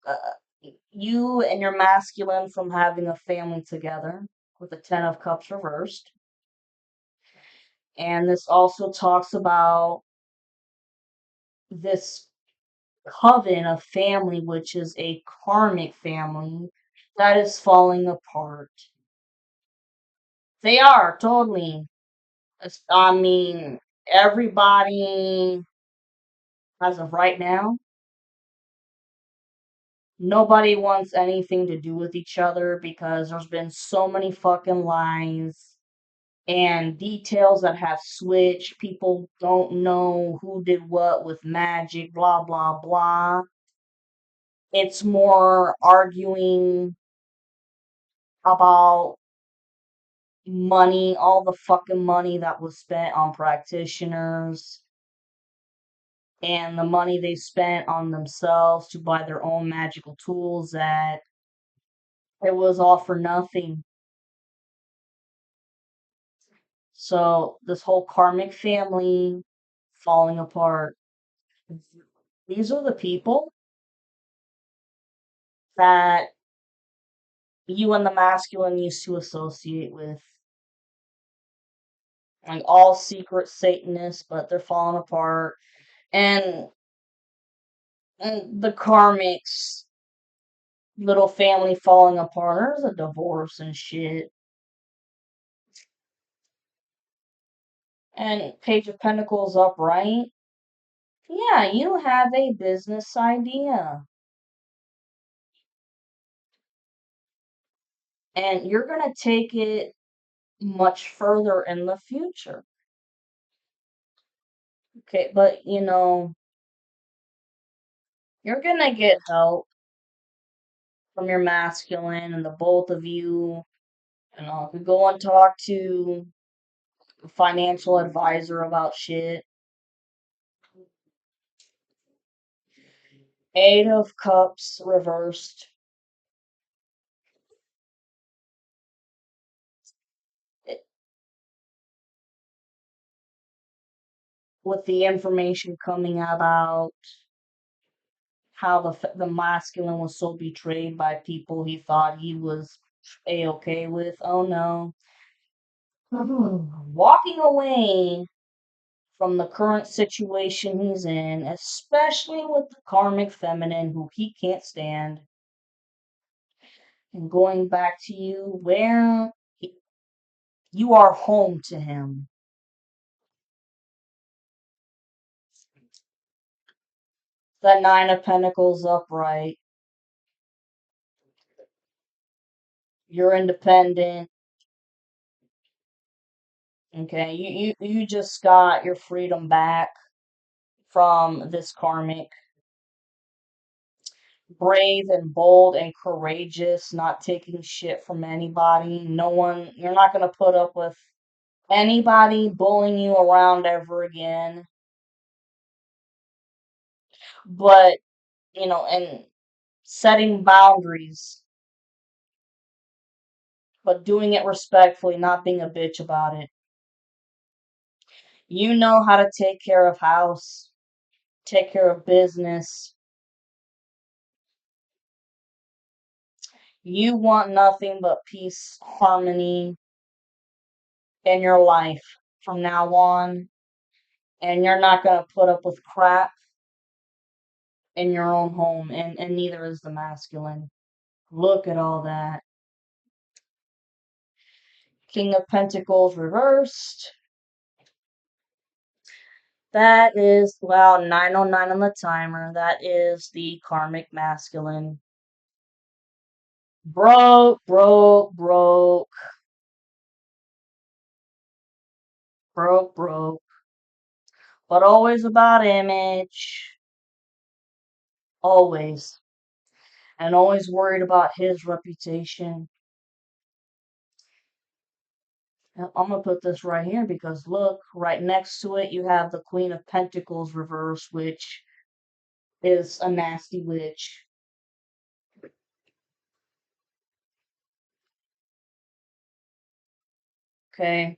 uh, you and your masculine from having a family together with the Ten of Cups reversed. And this also talks about this coven of family, which is a karmic family that is falling apart. They are totally. I mean, everybody, as of right now, nobody wants anything to do with each other because there's been so many fucking lies and details that have switched. People don't know who did what with magic, blah, blah, blah. It's more arguing about money, all the fucking money that was spent on practitioners and the money they spent on themselves to buy their own magical tools, that it was all for nothing. So this whole karmic family falling apart. These are the people that you and the masculine used to associate with. Like all secret Satanists, but they're falling apart. And, and the karmics little family falling apart. There's a divorce and shit. And Page of Pentacles upright. Yeah, you have a business idea. And you're going to take it much further in the future. Okay, but you're going to get help from your masculine, and the both of you, could go and talk to a financial advisor about shit. Eight of Cups reversed. It, with the information coming about how the masculine was so betrayed by people he thought he was a-okay with. Oh no. Walking away from the current situation he's in, especially with the karmic feminine who he can't stand, and going back to you where you are home to him. The Nine of Pentacles upright. You're independent. Okay, you just got your freedom back from this karmic. Brave and bold and courageous, not taking shit from anybody. No one, you're not going to put up with anybody bullying you around ever again. But, and setting boundaries, but doing it respectfully, not being a bitch about it. You know how to take care of house, take care of business. You want nothing but peace, harmony in your life from now on. And you're not going to put up with crap in your own home, and neither is the masculine. Look at all that. King of Pentacles reversed. That is, well, 909 on the timer. That is the karmic masculine. Broke, broke, broke. Broke, broke. But always about image. Always. And always worried about his reputation. I'm going to put this right here because look, right next to it, you have the Queen of Pentacles reverse, which is a nasty witch. Okay.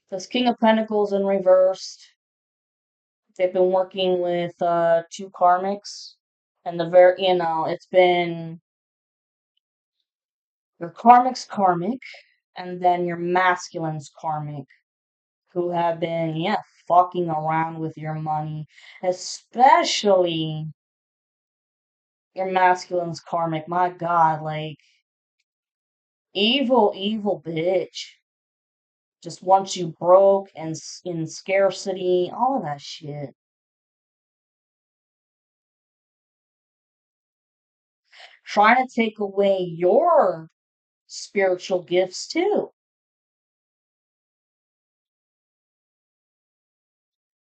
This King of Pentacles in reversed. They've been working with two karmics. And it's been your karmic's karmic, and then your masculine's karmic. who have been, yeah, fucking around with your money, especially your masculine's karmic. My God, like, evil, evil bitch. Just wants you broke and in scarcity, all of that shit. Trying to take away your spiritual gifts too.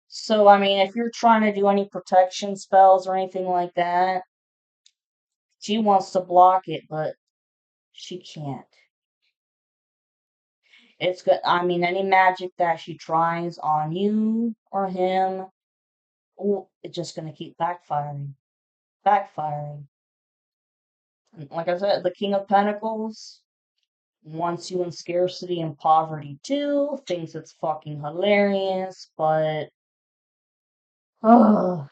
So, I mean, if you're trying to do any protection spells or anything like that, she wants to block it, but she can't. It's good. I mean, any magic that she tries on you or him, ooh, it's just gonna keep backfiring, backfiring. And like I said, the King of Pentacles wants you in scarcity and poverty too. Thinks it's fucking hilarious, but ugh,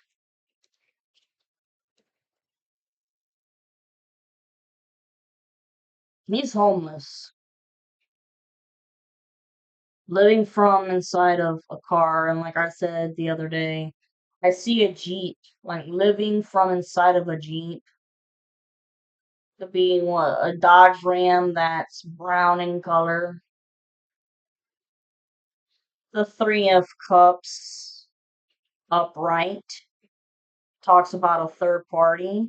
he's homeless, living from inside of a car. And like I said the other day, I see a Jeep, like living from inside of a Jeep. Could be what, a Dodge Ram that's brown in color. The Three of Cups upright talks about a third party.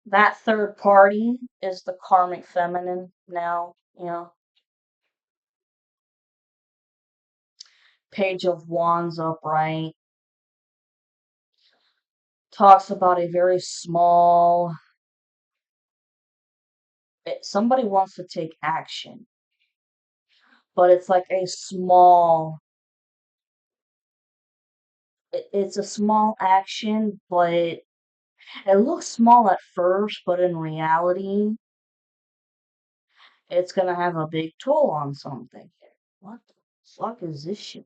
That third party is the karmic feminine now, you know. Page of Wands upright talks about a very small, somebody wants to take action, but it's like a small, it's a small action, but it looks small at first, but in reality, it's gonna have a big toll on something. What the fuck is this shit?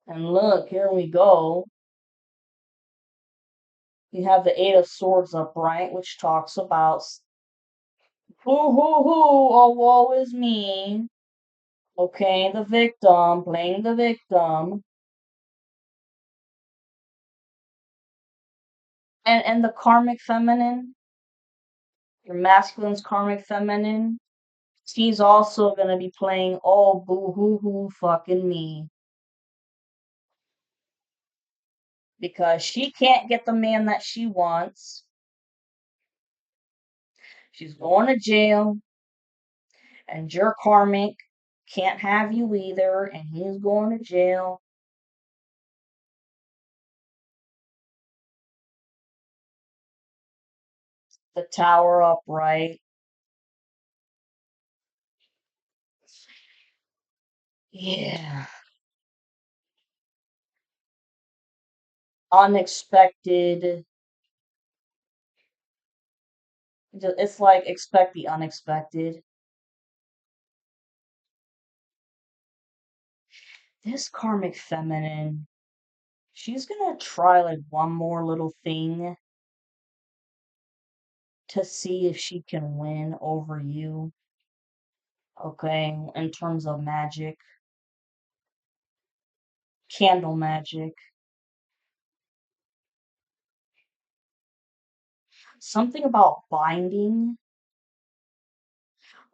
And look, here we go. You have the Eight of Swords upright, which talks about hoo hoo hoo, oh woe is me. Okay, the victim, playing the victim. And the karmic feminine, your masculine's karmic feminine, she's also gonna be playing oh boo hoo hoo fucking me. Because she can't get the man that she wants. She's going to jail, and your karmic can't have you either, and he's going to jail. The Tower upright. Yeah. Unexpected. It's like expect the unexpected. This karmic feminine, she's gonna try like one more little thing to see if she can win over you. Okay, in terms of magic, candle magic, something about binding,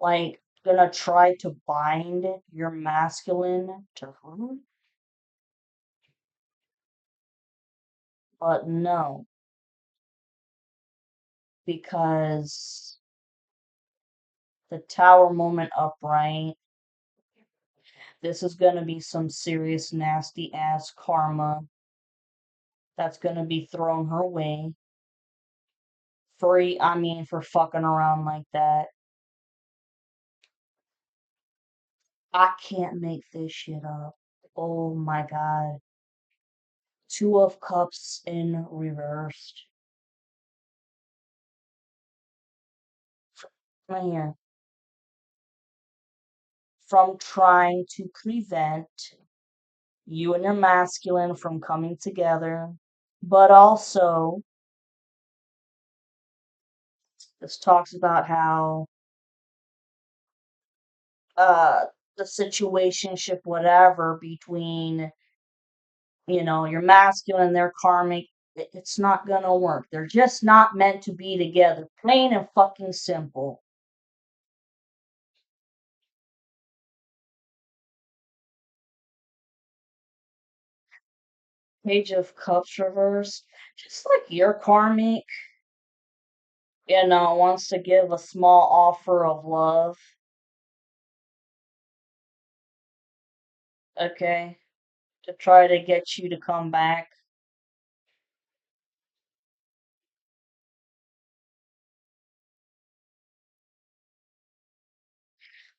like gonna try to bind your masculine to her, but no, because the Tower moment upright, this is gonna be some serious nasty ass karma that's gonna be thrown her way. I mean, for fucking around like that. I can't make this shit up. Oh my god. Two of Cups in reversed. Right here. From trying to prevent you and your masculine from coming together. But also, this talks about how uh the situationship, whatever, between, your masculine and their karmic, it's not gonna work. They're just not meant to be together. Plain and fucking simple. Page of Cups reversed. Just like your karmic, wants to give a small offer of love. Okay. To try to get you to come back.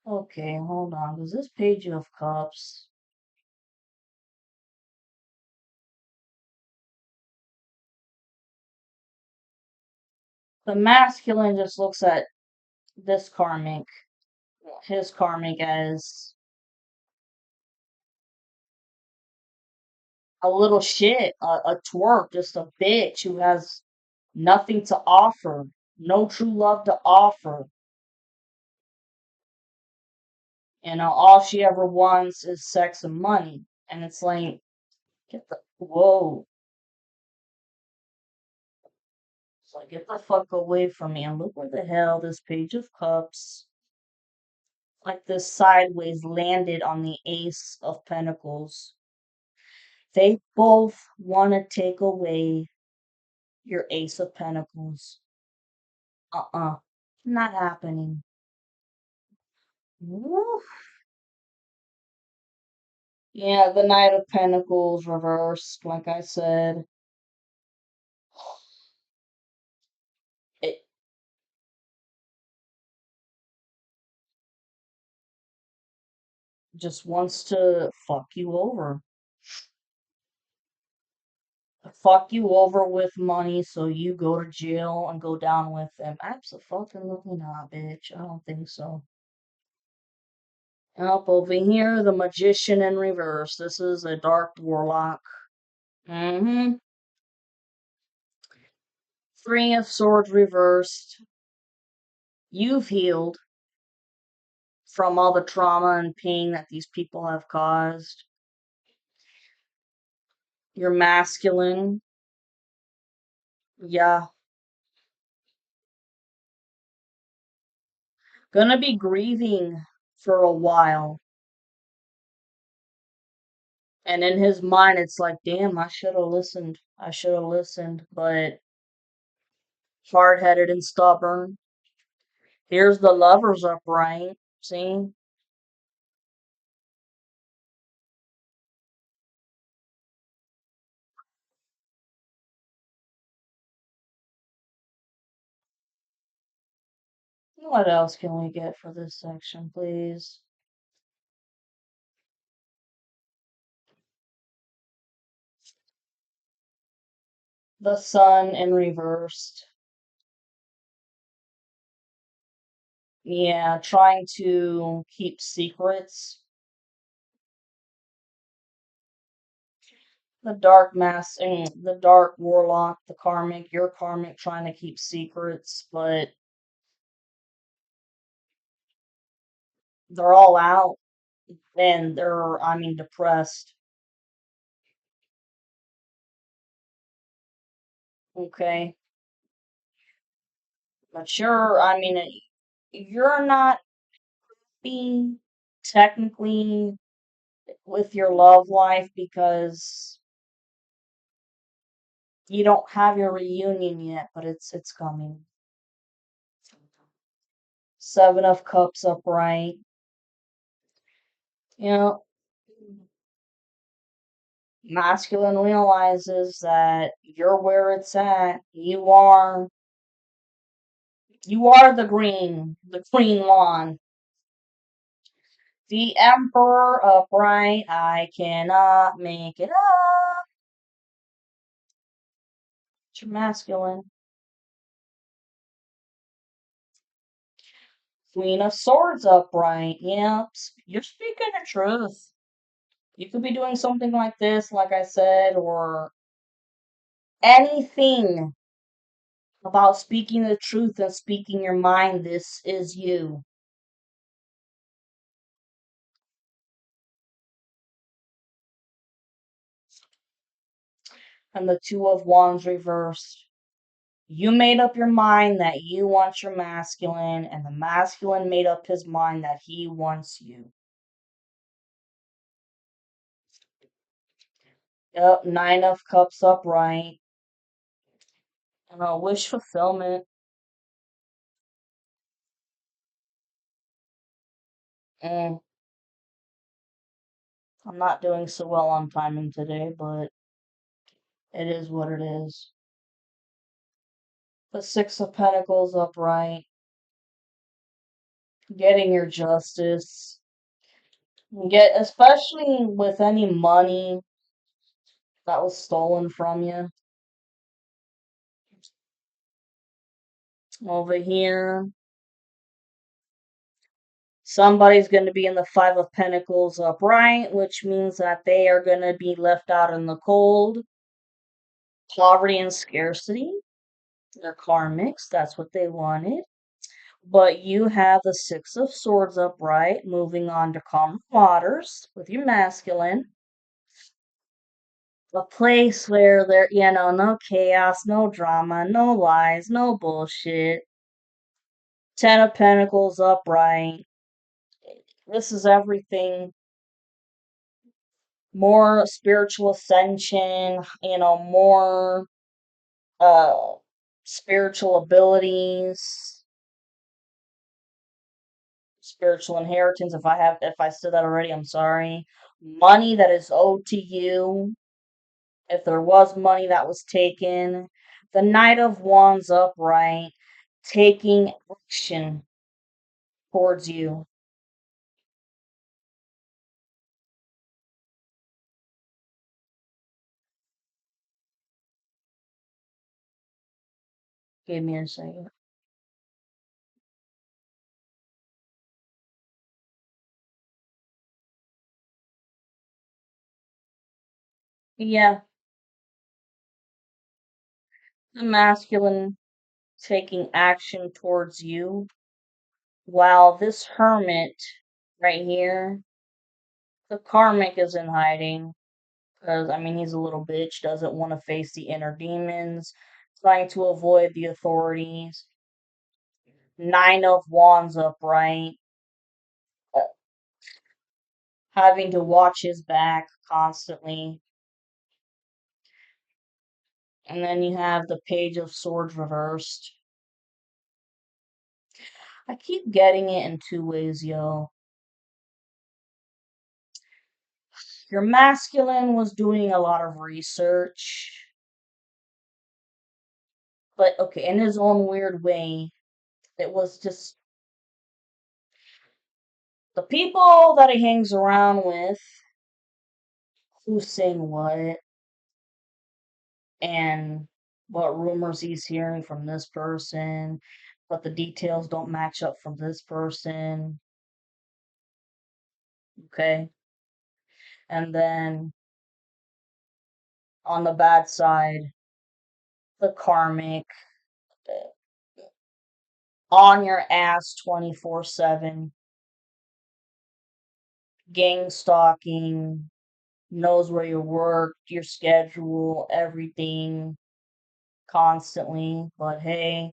Okay, hold on. Because this Page of Cups, the masculine just looks at this karmic, his karmic, as a little shit, a twerp, just a bitch who has nothing to offer, no true love to offer. All she ever wants is sex and money. And it's like, whoa. It's like, get the fuck away from me. And look where the hell this Page of Cups, like this sideways, landed on the Ace of Pentacles. They both want to take away your Ace of Pentacles. Uh-uh. Not happening. Woo. Yeah, the Knight of Pentacles reversed, like I said. It just wants to fuck you over. Fuck you over with money so you go to jail and go down with them. Absolutely not, bitch. I don't think so. Up over here, the Magician in reverse. This is a Dark Warlock. Mm-hmm. Three of Swords reversed. You've healed from all the trauma and pain that these people have caused. You're masculine. Yeah. Gonna be grieving for a while. And in his mind, it's like, damn, I should have listened. I should have listened. But hard headed and stubborn. Here's the lovers upright. See? What else can we get for this section, please? The sun in reversed. Yeah, trying to keep secrets. The dark mass, the dark warlock, the karmic, your karmic trying to keep secrets, but they're all out and they're, depressed. Okay. But you're not being technically with your love life because you don't have your reunion yet, but it's coming. Seven of Cups upright. You know, masculine realizes that you're where it's at. You are the green lawn. The Emperor upright. I cannot make it up. It's your masculine. Queen of Swords upright. Yeah, you're speaking the truth. You could be doing something like this, like I said, or anything about speaking the truth and speaking your mind. This is you. And the Two of Wands reversed. You made up your mind that you want your masculine, and the masculine made up his mind that he wants you. Yep, Nine of Cups upright. And a wish fulfillment. Mm, I'm not doing so well on timing today, but it is what it is. The Six of Pentacles upright. Getting your justice. Get, especially with any money that was stolen from you. Over here, somebody's going to be in the Five of Pentacles upright, which means that they are going to be left out in the cold. Poverty and scarcity. They're karmics. That's what they wanted. But you have the Six of Swords upright, moving on to calm waters with your masculine. A place where there, no chaos, no drama, no lies, no bullshit. Ten of Pentacles upright. This is everything. More spiritual ascension, more uh spiritual abilities, spiritual inheritance. If I said that already, I'm sorry. Money that is owed to you. If there was money that was taken. The Knight of Wands upright, taking action towards you. Give me a second. Yeah, the masculine taking action towards you, while this hermit right here, the karmic is in hiding. Because, he's a little bitch, doesn't want to face the inner demons, trying to avoid the authorities. Nine of Wands upright, uh, having to watch his back constantly. And then you have the Page of Swords reversed. I keep getting it in two ways, yo. Your masculine was doing a lot of research, but okay, in his own weird way, it was just the people that he hangs around with, who's saying what, and what rumors he's hearing from this person, but the details don't match up from this person. Okay. And then on the bad side, the karmic, on your ass 24/7, gang stalking, knows where you work, your schedule, everything constantly. But hey,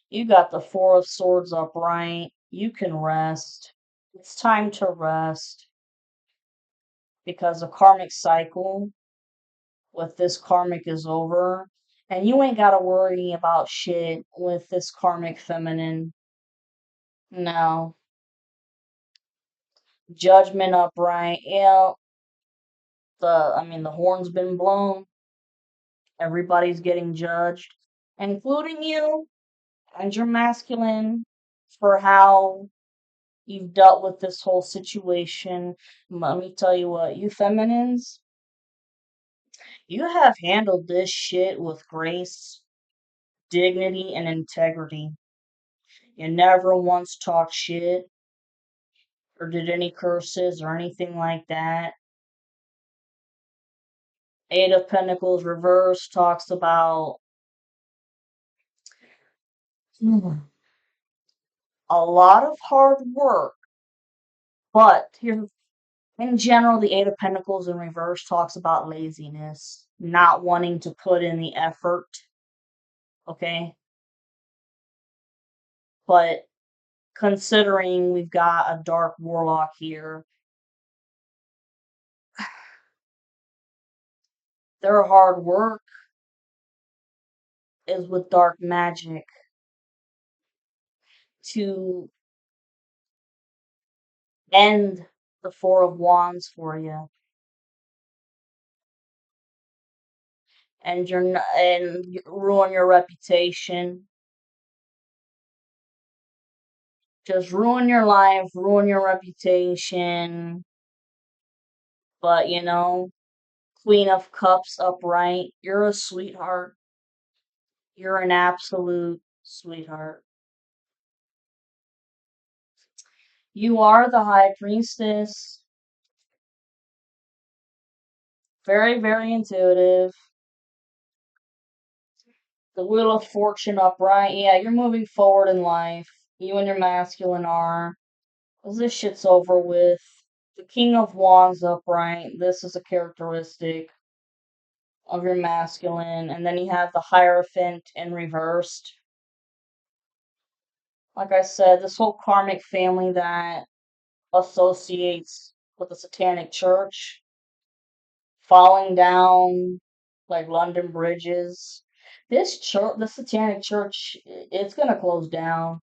you got the Four of Swords upright. You can rest. It's time to rest because the karmic cycle with this karmic is over. And you ain't got to worry about shit with this karmic feminine. No. Judgment upright. Yeah, the horn's been blown. Everybody's getting judged, including you and your masculine, for how you've dealt with this whole situation. Let me tell you what, you feminines, you have handled this shit with grace, dignity, and integrity. You never once talked shit or did any curses or anything like that. Eight of Pentacles reverse talks about a lot of hard work, but here in general, the Eight of Pentacles in reverse talks about laziness. not wanting to put in the effort, okay? But considering we've got a dark warlock here, their hard work is with dark magic to end the Four of Wands for you, and ruin your reputation. Just ruin your life, ruin your reputation. But Queen of Cups upright. You're a sweetheart. You're an absolute sweetheart. You are the High Priestess. Very, very intuitive. The Wheel of Fortune upright. Yeah, you're moving forward in life. You and your masculine are. 'Cause this shit's over with. The King of Wands upright. This is a characteristic of your masculine. And then you have the Hierophant in reversed. Like I said, this whole karmic family that associates with the Satanic Church falling down like London bridges. This church, the Satanic Church, it's gonna close down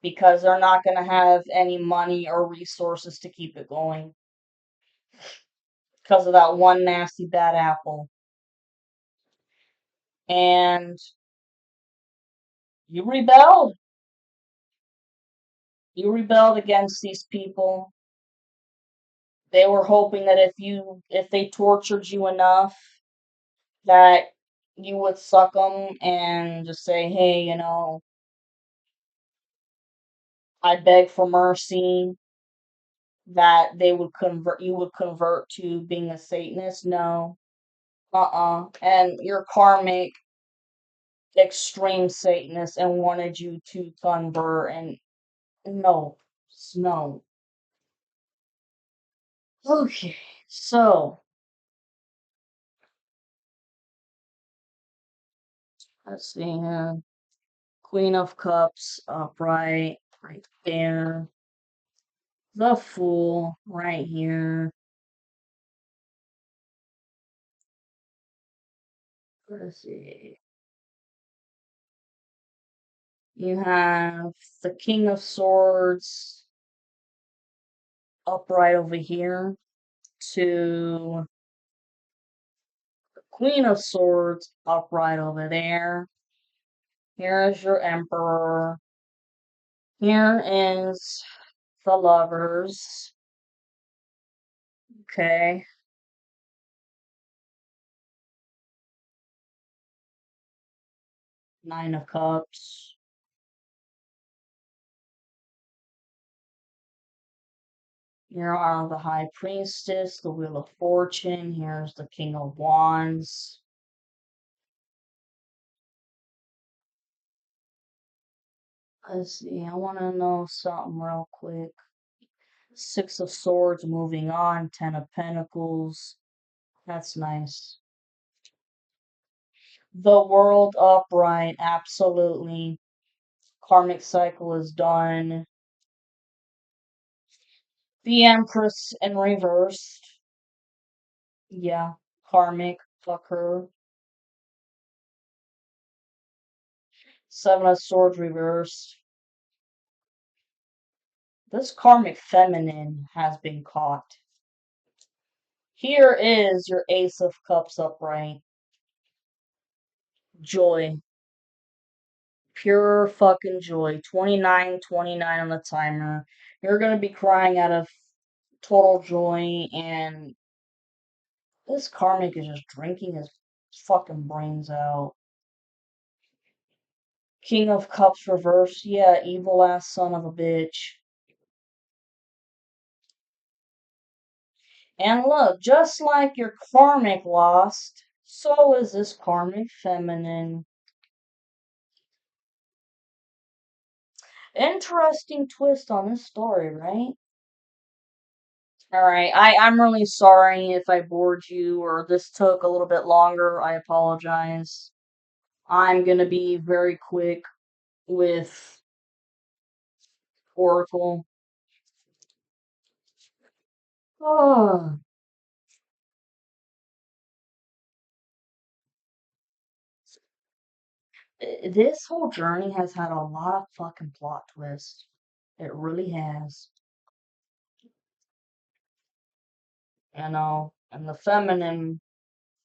because they're not gonna have any money or resources to keep it going because of that one nasty bad apple. And you rebelled. You rebelled against these people. They were hoping that if they tortured you enough, that you would suck them and just say, hey, I beg for mercy, that you would convert to being a Satanist. No. And you're karmic extreme Satanist and wanted you to convert, and no. No. Okay, so let's see here. Queen of Cups upright right there. The Fool right here. Let's see. You have the King of Swords upright over here to the Queen of Swords upright over there. Here is your Emperor. Here is the Lovers. Okay. Nine of Cups. Here are the High Priestess, the Wheel of Fortune. Here's the King of Wands. Let's see, I want to know something real quick. Six of Swords moving on, Ten of Pentacles. That's nice. The World upright, absolutely. Karmic cycle is done. The Empress in reversed. Yeah, karmic, fuck her. Seven of Swords reversed. This karmic feminine has been caught. Here is your Ace of Cups upright. Joy. Pure fucking joy. 29:29 on the timer. You're gonna be crying out of total joy, and this karmic is just drinking his fucking brains out. King of Cups reversed. Yeah, evil ass son of a bitch. And look, just like your karmic lost, so is this karmic feminine. Interesting twist on this story, right? Alright, I'm really sorry if I bored you or this took a little bit longer. I apologize. I'm gonna be very quick with Oracle. Oh, this whole journey has had a lot of fucking plot twists. It really has. You know, and the feminine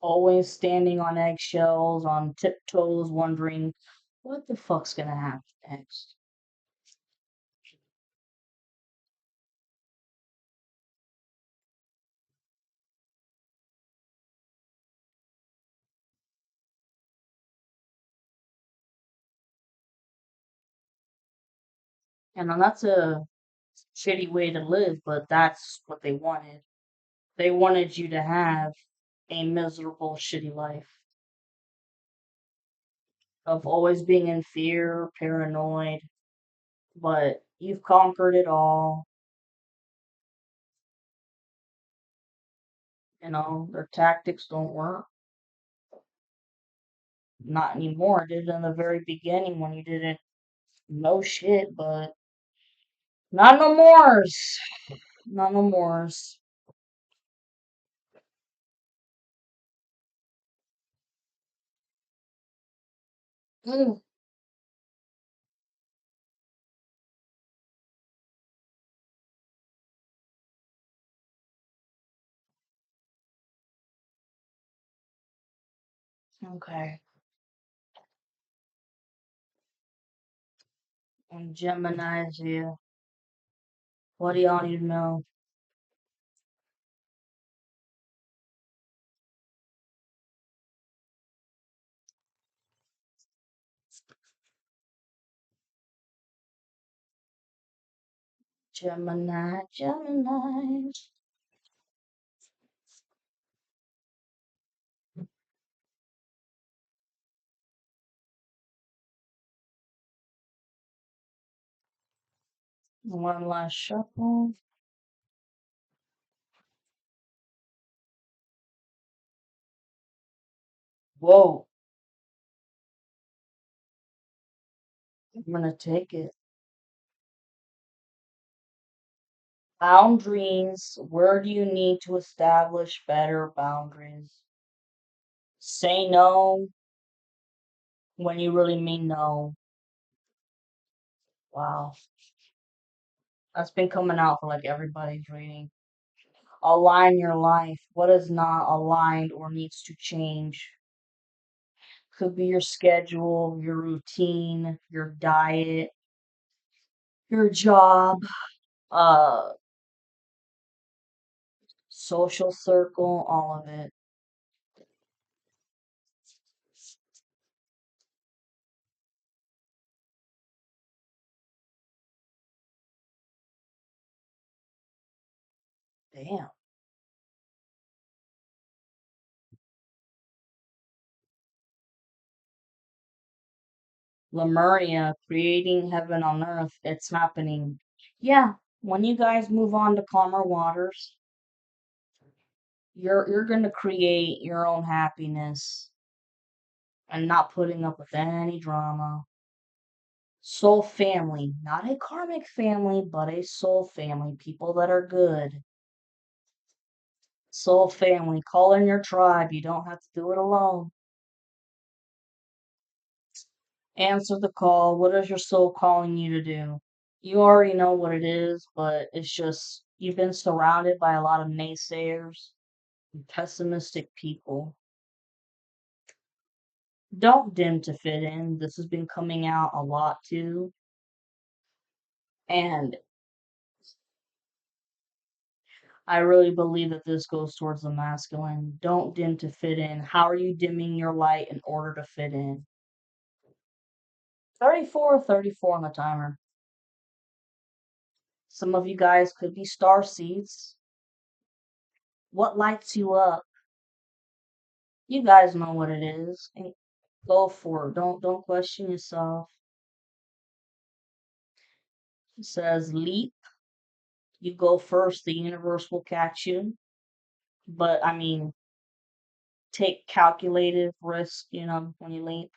always standing on eggshells, on tiptoes, wondering what the fuck's gonna happen next. You know, that's a shitty way to live, but that's what they wanted. They wanted you to have a miserable, shitty life of always being in fear, paranoid, but you've conquered it all. You know, their tactics don't work. Not anymore. It did in the very beginning when you didn't know shit, but not no mores. Not no mores. Mm, okay. And Gemini's here. What do y'all need to know? Gemini, Gemini. One last shuffle. Whoa. I'm gonna take it. Boundaries. Where do you need to establish better boundaries? Say no when you really mean no. Wow. That's been coming out for like everybody's reading. Align your life. What is not aligned or needs to change? Could be your schedule, your routine, your diet, your job, uh, social circle, all of it. Damn. Lemuria, creating heaven on earth. It's happening. Yeah, when you guys move on to calmer waters, you're gonna create your own happiness and not putting up with any drama. Soul family, not a karmic family, but a soul family. People that are good. Soul family, call in your tribe. You don't have to do it alone. Answer the call. What is your soul calling you to do? You already know what it is, but it's just you've been surrounded by a lot of naysayers and pessimistic people. Don't dim to fit in. This has been coming out a lot too. And I really believe that this goes towards the masculine. Don't dim to fit in. How are you dimming your light in order to fit in? 34, 34 on the timer. Some of you guys could be star seeds. What lights you up? You guys know what it is. And go for it. Don't question yourself. It says leap, You go first, the universe will catch you. But I mean, take calculated risk, when you leap.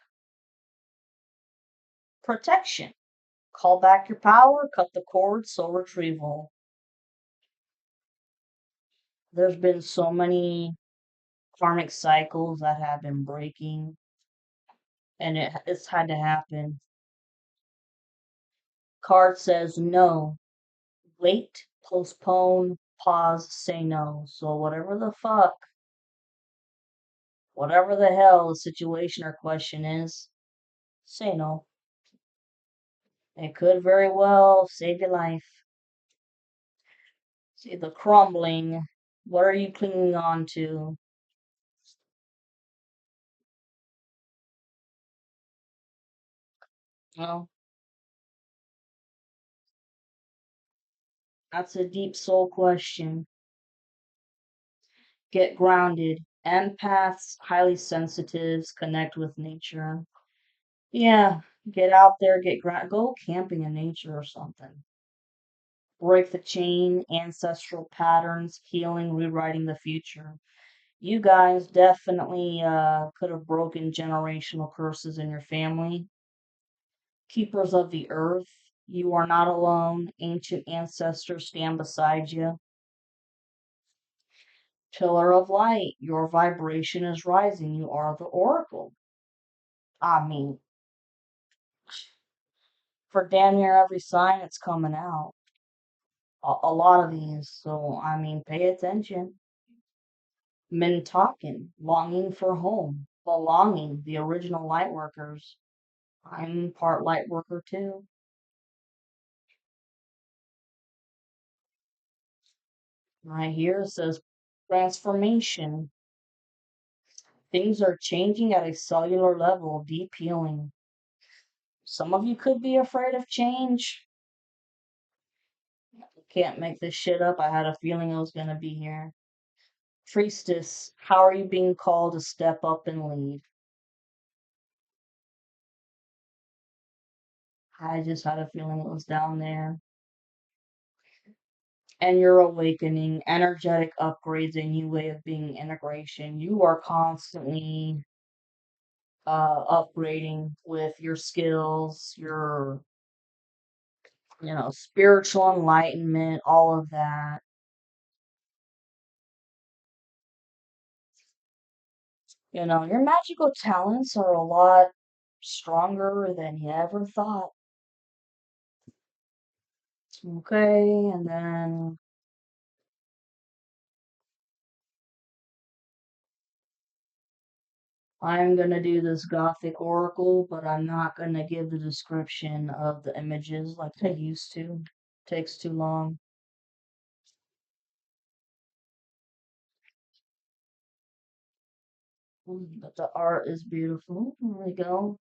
Protection. Call back your power, cut the cord, soul retrieval. There's been so many karmic cycles that have been breaking, and it's had to happen. Card says no, wait, postpone, pause, say no. So whatever the fuck, whatever the hell the situation or question is, say no. It could very well save your life. See the crumbling. What are you clinging on to? Well, that's a deep soul question. Get grounded. Empaths, highly sensitives, connect with nature. Yeah, get out there, go camping in nature or something. Break the chain, ancestral patterns, healing, rewriting the future. You guys definitely could have broken generational curses in your family. Keepers of the earth, you are not alone. Ancient ancestors stand beside you. Pillar of light, your vibration is rising. You are the oracle. I mean, for damn near every sign, it's coming out. A lot of these. So, I mean, pay attention. Men talking, longing for home, belonging, the original light workers. I'm part light worker too. Right here it says transformation. Things are changing at a cellular level, deep healing. Some of you could be afraid of change. Can't make this shit up. I had a feeling it was going to be here. Priestess, how are you being called to step up and lead? I just had a feeling it was down there. And your awakening, energetic upgrades, a new way of being, integration. You are constantly upgrading with your skills, your spiritual enlightenment, all of that. Your magical talents are a lot stronger than you ever thought. Okay, and then I'm gonna do this Gothic Oracle, but I'm not gonna give the description of the images like I used to. Takes too long. But the art is beautiful. There we go.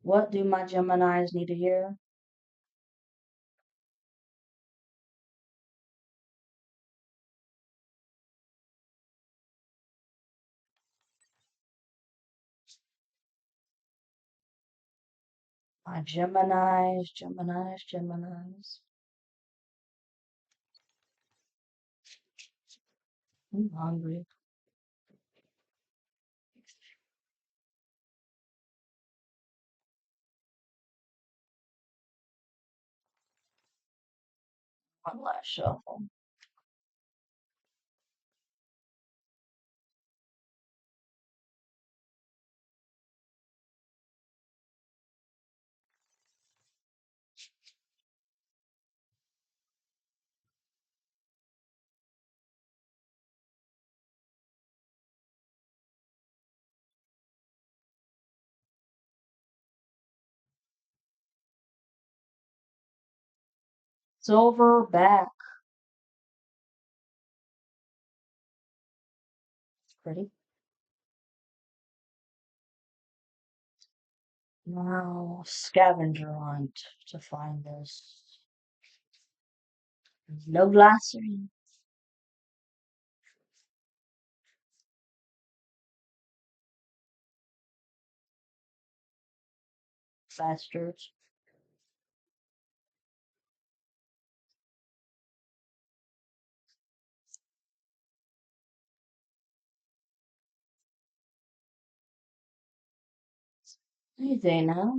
What do my Geminis need to hear? My Geminis, Geminis, Geminis. I'm hungry. One last shuffle. Silver back. Pretty. Now, scavenger hunt to find this. No glycerin. Bastards. Hey, Dana.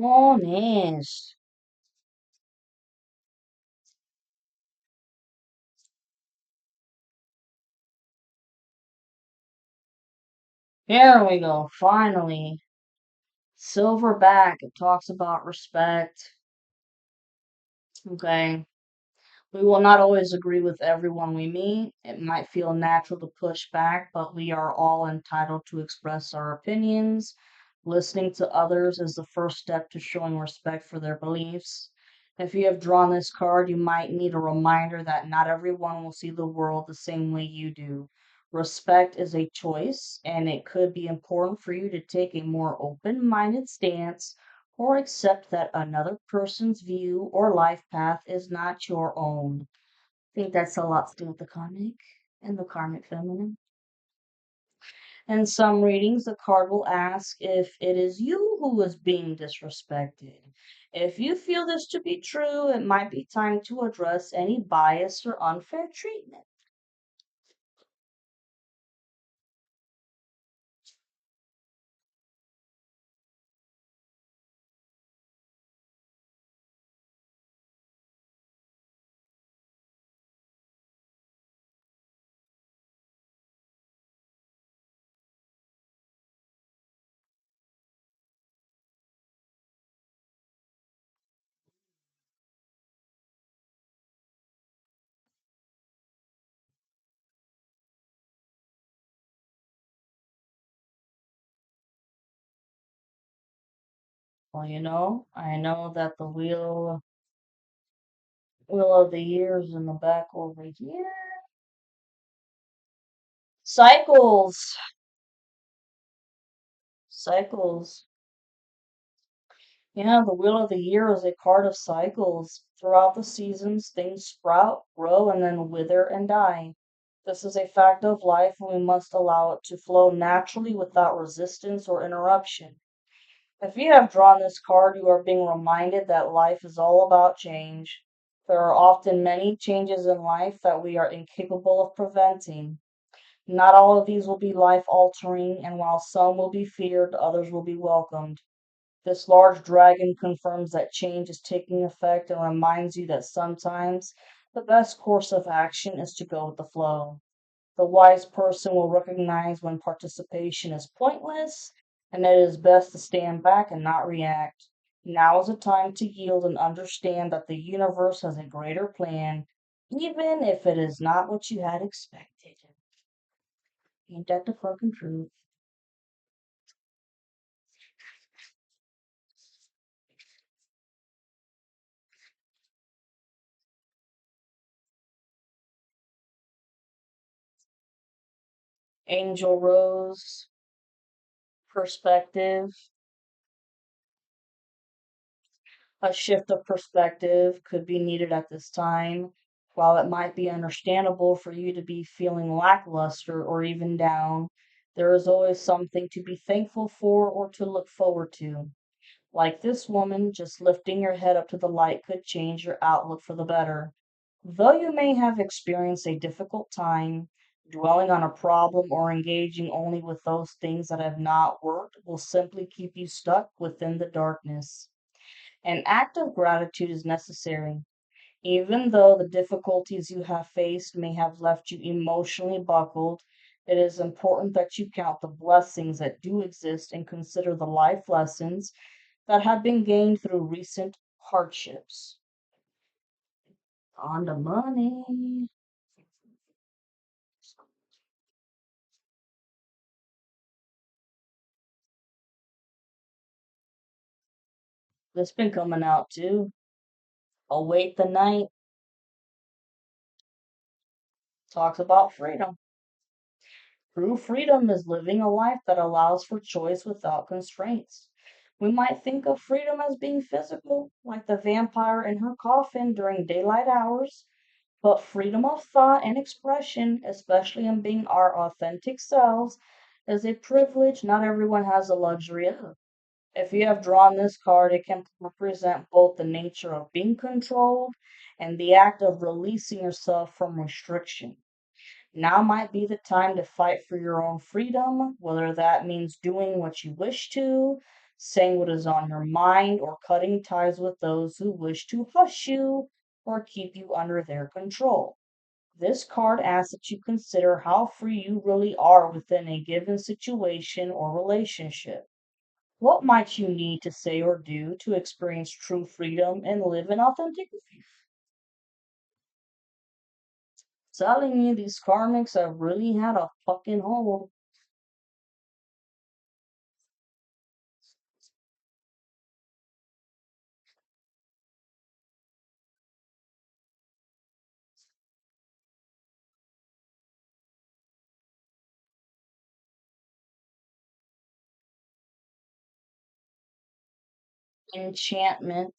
Honest. Here we go. Finally. Silverback. It talks about respect. Okay. We will not always agree with everyone we meet. It might feel natural to push back, but we are all entitled to express our opinions. Listening to others is the first step to showing respect for their beliefs. If you have drawn this card, you might need a reminder that not everyone will see the world the same way you do. Respect is a choice, and it could be important for you to take a more open minded stance or accept that another person's view or life path is not your own. I think that's a lot to do with the karmic and the karmic feminine. In some readings, the card will ask if it is you who is being disrespected. If you feel this to be true, it might be time to address any bias or unfair treatment. Well, I know that the wheel of the year is in the back over here. Cycles, cycles. Yeah, the wheel of the year is a card of cycles. Throughout the seasons, things sprout, grow, and then wither and die. This is a fact of life, and we must allow it to flow naturally without resistance or interruption. If you have drawn this card, you are being reminded that life is all about change. There are often many changes in life that we are incapable of preventing. Not all of these will be life altering, and while some will be feared, others will be welcomed. This large dragon confirms that change is taking effect and reminds you that sometimes the best course of action is to go with the flow. The wise person will recognize when participation is pointless and that it is best to stand back and not react. Now is the time to yield and understand that the universe has a greater plan, even if it is not what you had expected. Ain't that the fucking truth? Angel Rose, perspective. A shift of perspective could be needed at this time. While it might be understandable for you to be feeling lackluster or even down, there is always something to be thankful for or to look forward to. Like this woman, just lifting your head up to the light could change your outlook for the better. Though you may have experienced a difficult time, dwelling on a problem or engaging only with those things that have not worked will simply keep you stuck within the darkness. An act of gratitude is necessary. Even though the difficulties you have faced may have left you emotionally buckled, it is important that you count the blessings that do exist and consider the life lessons that have been gained through recent hardships. On the money. That's been coming out too. Await the Night talks about freedom. True freedom is living a life that allows for choice without constraints. We might think of freedom as being physical, like the vampire in her coffin during daylight hours, but freedom of thought and expression, especially in being our authentic selves, is a privilege not everyone has the luxury of. If you have drawn this card, it can represent both the nature of being controlled and the act of releasing yourself from restriction. Now might be the time to fight for your own freedom, whether that means doing what you wish to, saying what is on your mind, or cutting ties with those who wish to hush you or keep you under their control. This card asks that you consider how free you really are within a given situation or relationship. What might you need to say or do to experience true freedom and live in authentic life? Telling you these karmics have really had a fucking hold. Enchantment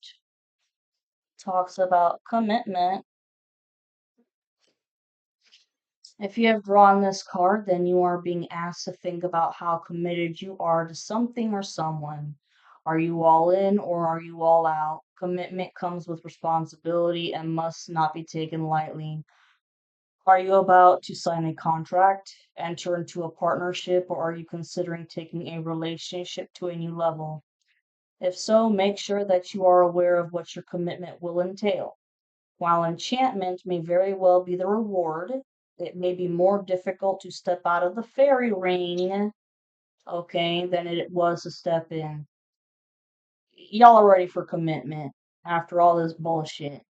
talks about commitment. If you have drawn this card, then you are being asked to think about how committed you are to something or someone. Are you all in or are you all out? Commitment comes with responsibility and must not be taken lightly. Are you about to sign a contract, enter into a partnership, or are you considering taking a relationship to a new level? If so, make sure that you are aware of what your commitment will entail. While enchantment may very well be the reward, it may be more difficult to step out of the fairy ring, okay, than it was to step in. Y'all are ready for commitment after all this bullshit.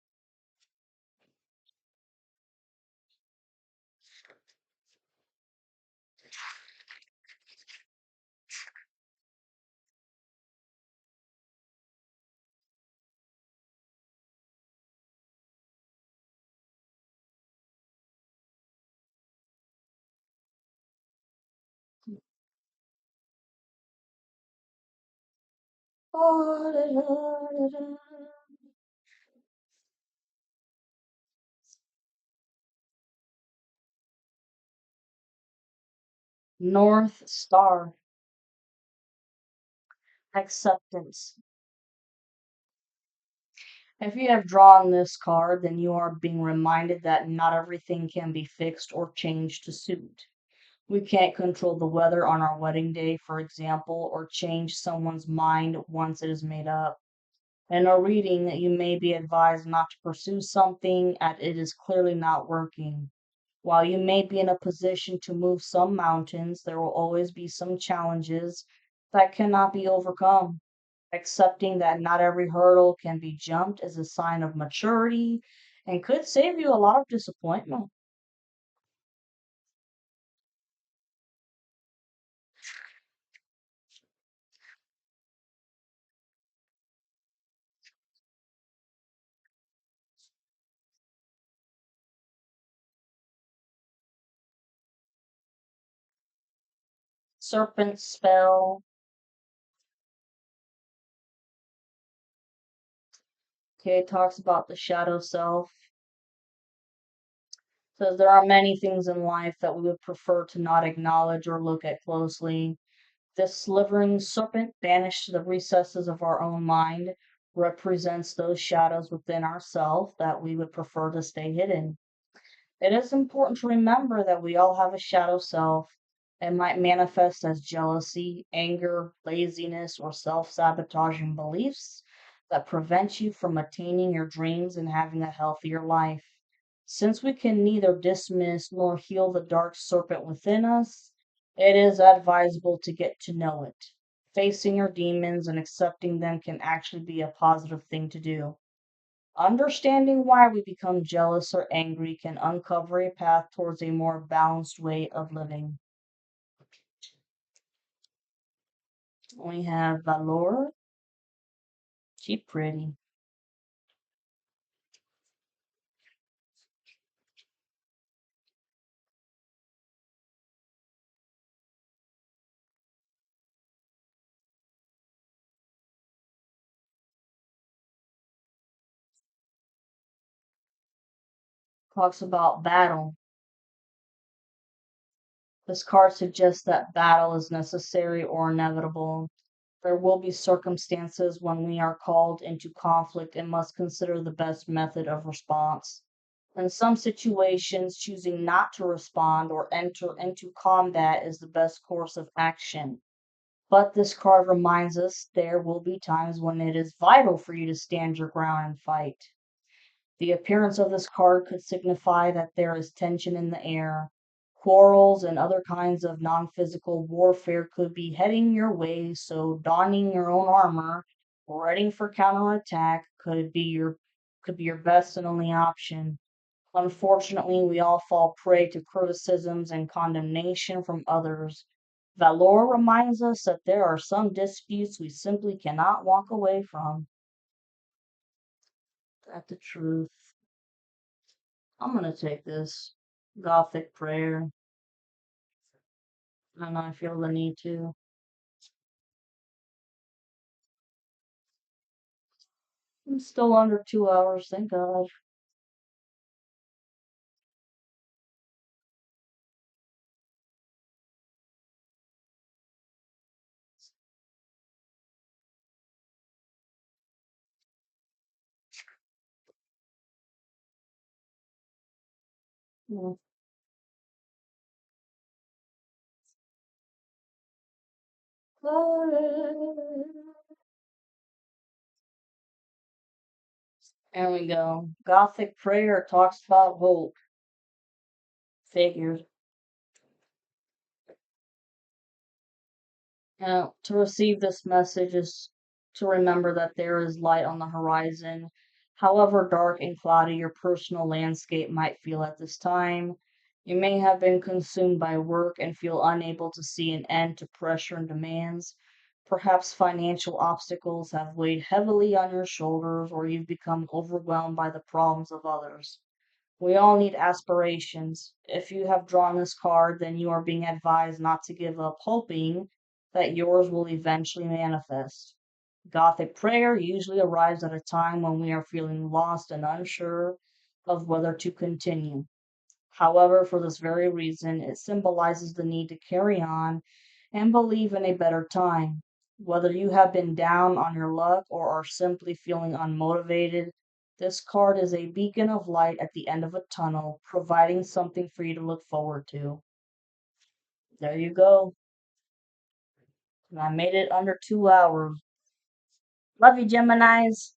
North Star, acceptance. If you have drawn this card, then you are being reminded that not everything can be fixed or changed to suit. We can't control the weather on our wedding day, for example, or change someone's mind once it is made up. In a reading, you may be advised not to pursue something as it is clearly not working. While you may be in a position to move some mountains, there will always be some challenges that cannot be overcome. Accepting that not every hurdle can be jumped is a sign of maturity and could save you a lot of disappointment. Serpent spell. Okay, it talks about the shadow self. Says there are many things in life that we would prefer to not acknowledge or look at closely. This slithering serpent, banished to the recesses of our own mind, represents those shadows within ourselves that we would prefer to stay hidden. It is important to remember that we all have a shadow self. It might manifest as jealousy, anger, laziness, or self sabotaging beliefs that prevent you from attaining your dreams and having a healthier life. Since we can neither dismiss nor heal the dark serpent within us, it is advisable to get to know it. Facing your demons and accepting them can actually be a positive thing to do. Understanding why we become jealous or angry can uncover a path towards a more balanced way of living. We have Valor. She pretty. Talks about battle. This card suggests that battle is necessary or inevitable. There will be circumstances when we are called into conflict and must consider the best method of response. In some situations, choosing not to respond or enter into combat is the best course of action. But this card reminds us there will be times when it is vital for you to stand your ground and fight. The appearance of this card could signify that there is tension in the air. Quarrels and other kinds of non physical warfare could be heading your way, so donning your own armor, ready for counterattack, could be your best and only option. Unfortunately, we all fall prey to criticisms and condemnation from others. Valor reminds us that there are some disputes we simply cannot walk away from. That's the truth. I'm gonna take this Gothic prayer, and I feel the need to. I'm still under 2 hours, thank God. Mm. There we go. Gothic prayer talks about hope. Figures. To receive this message is to remember that there is light on the horizon. However dark and cloudy your personal landscape might feel at this time, you may have been consumed by work and feel unable to see an end to pressure and demands. Perhaps financial obstacles have weighed heavily on your shoulders, or you've become overwhelmed by the problems of others. We all need aspirations. If you have drawn this card, then you are being advised not to give up, hoping that yours will eventually manifest. Gothic prayer usually arrives at a time when we are feeling lost and unsure of whether to continue. However, for this very reason, it symbolizes the need to carry on and believe in a better time. Whether you have been down on your luck or are simply feeling unmotivated, this card is a beacon of light at the end of a tunnel, providing something for you to look forward to. There you go. And I made it under 2 hours. Love you, Geminis.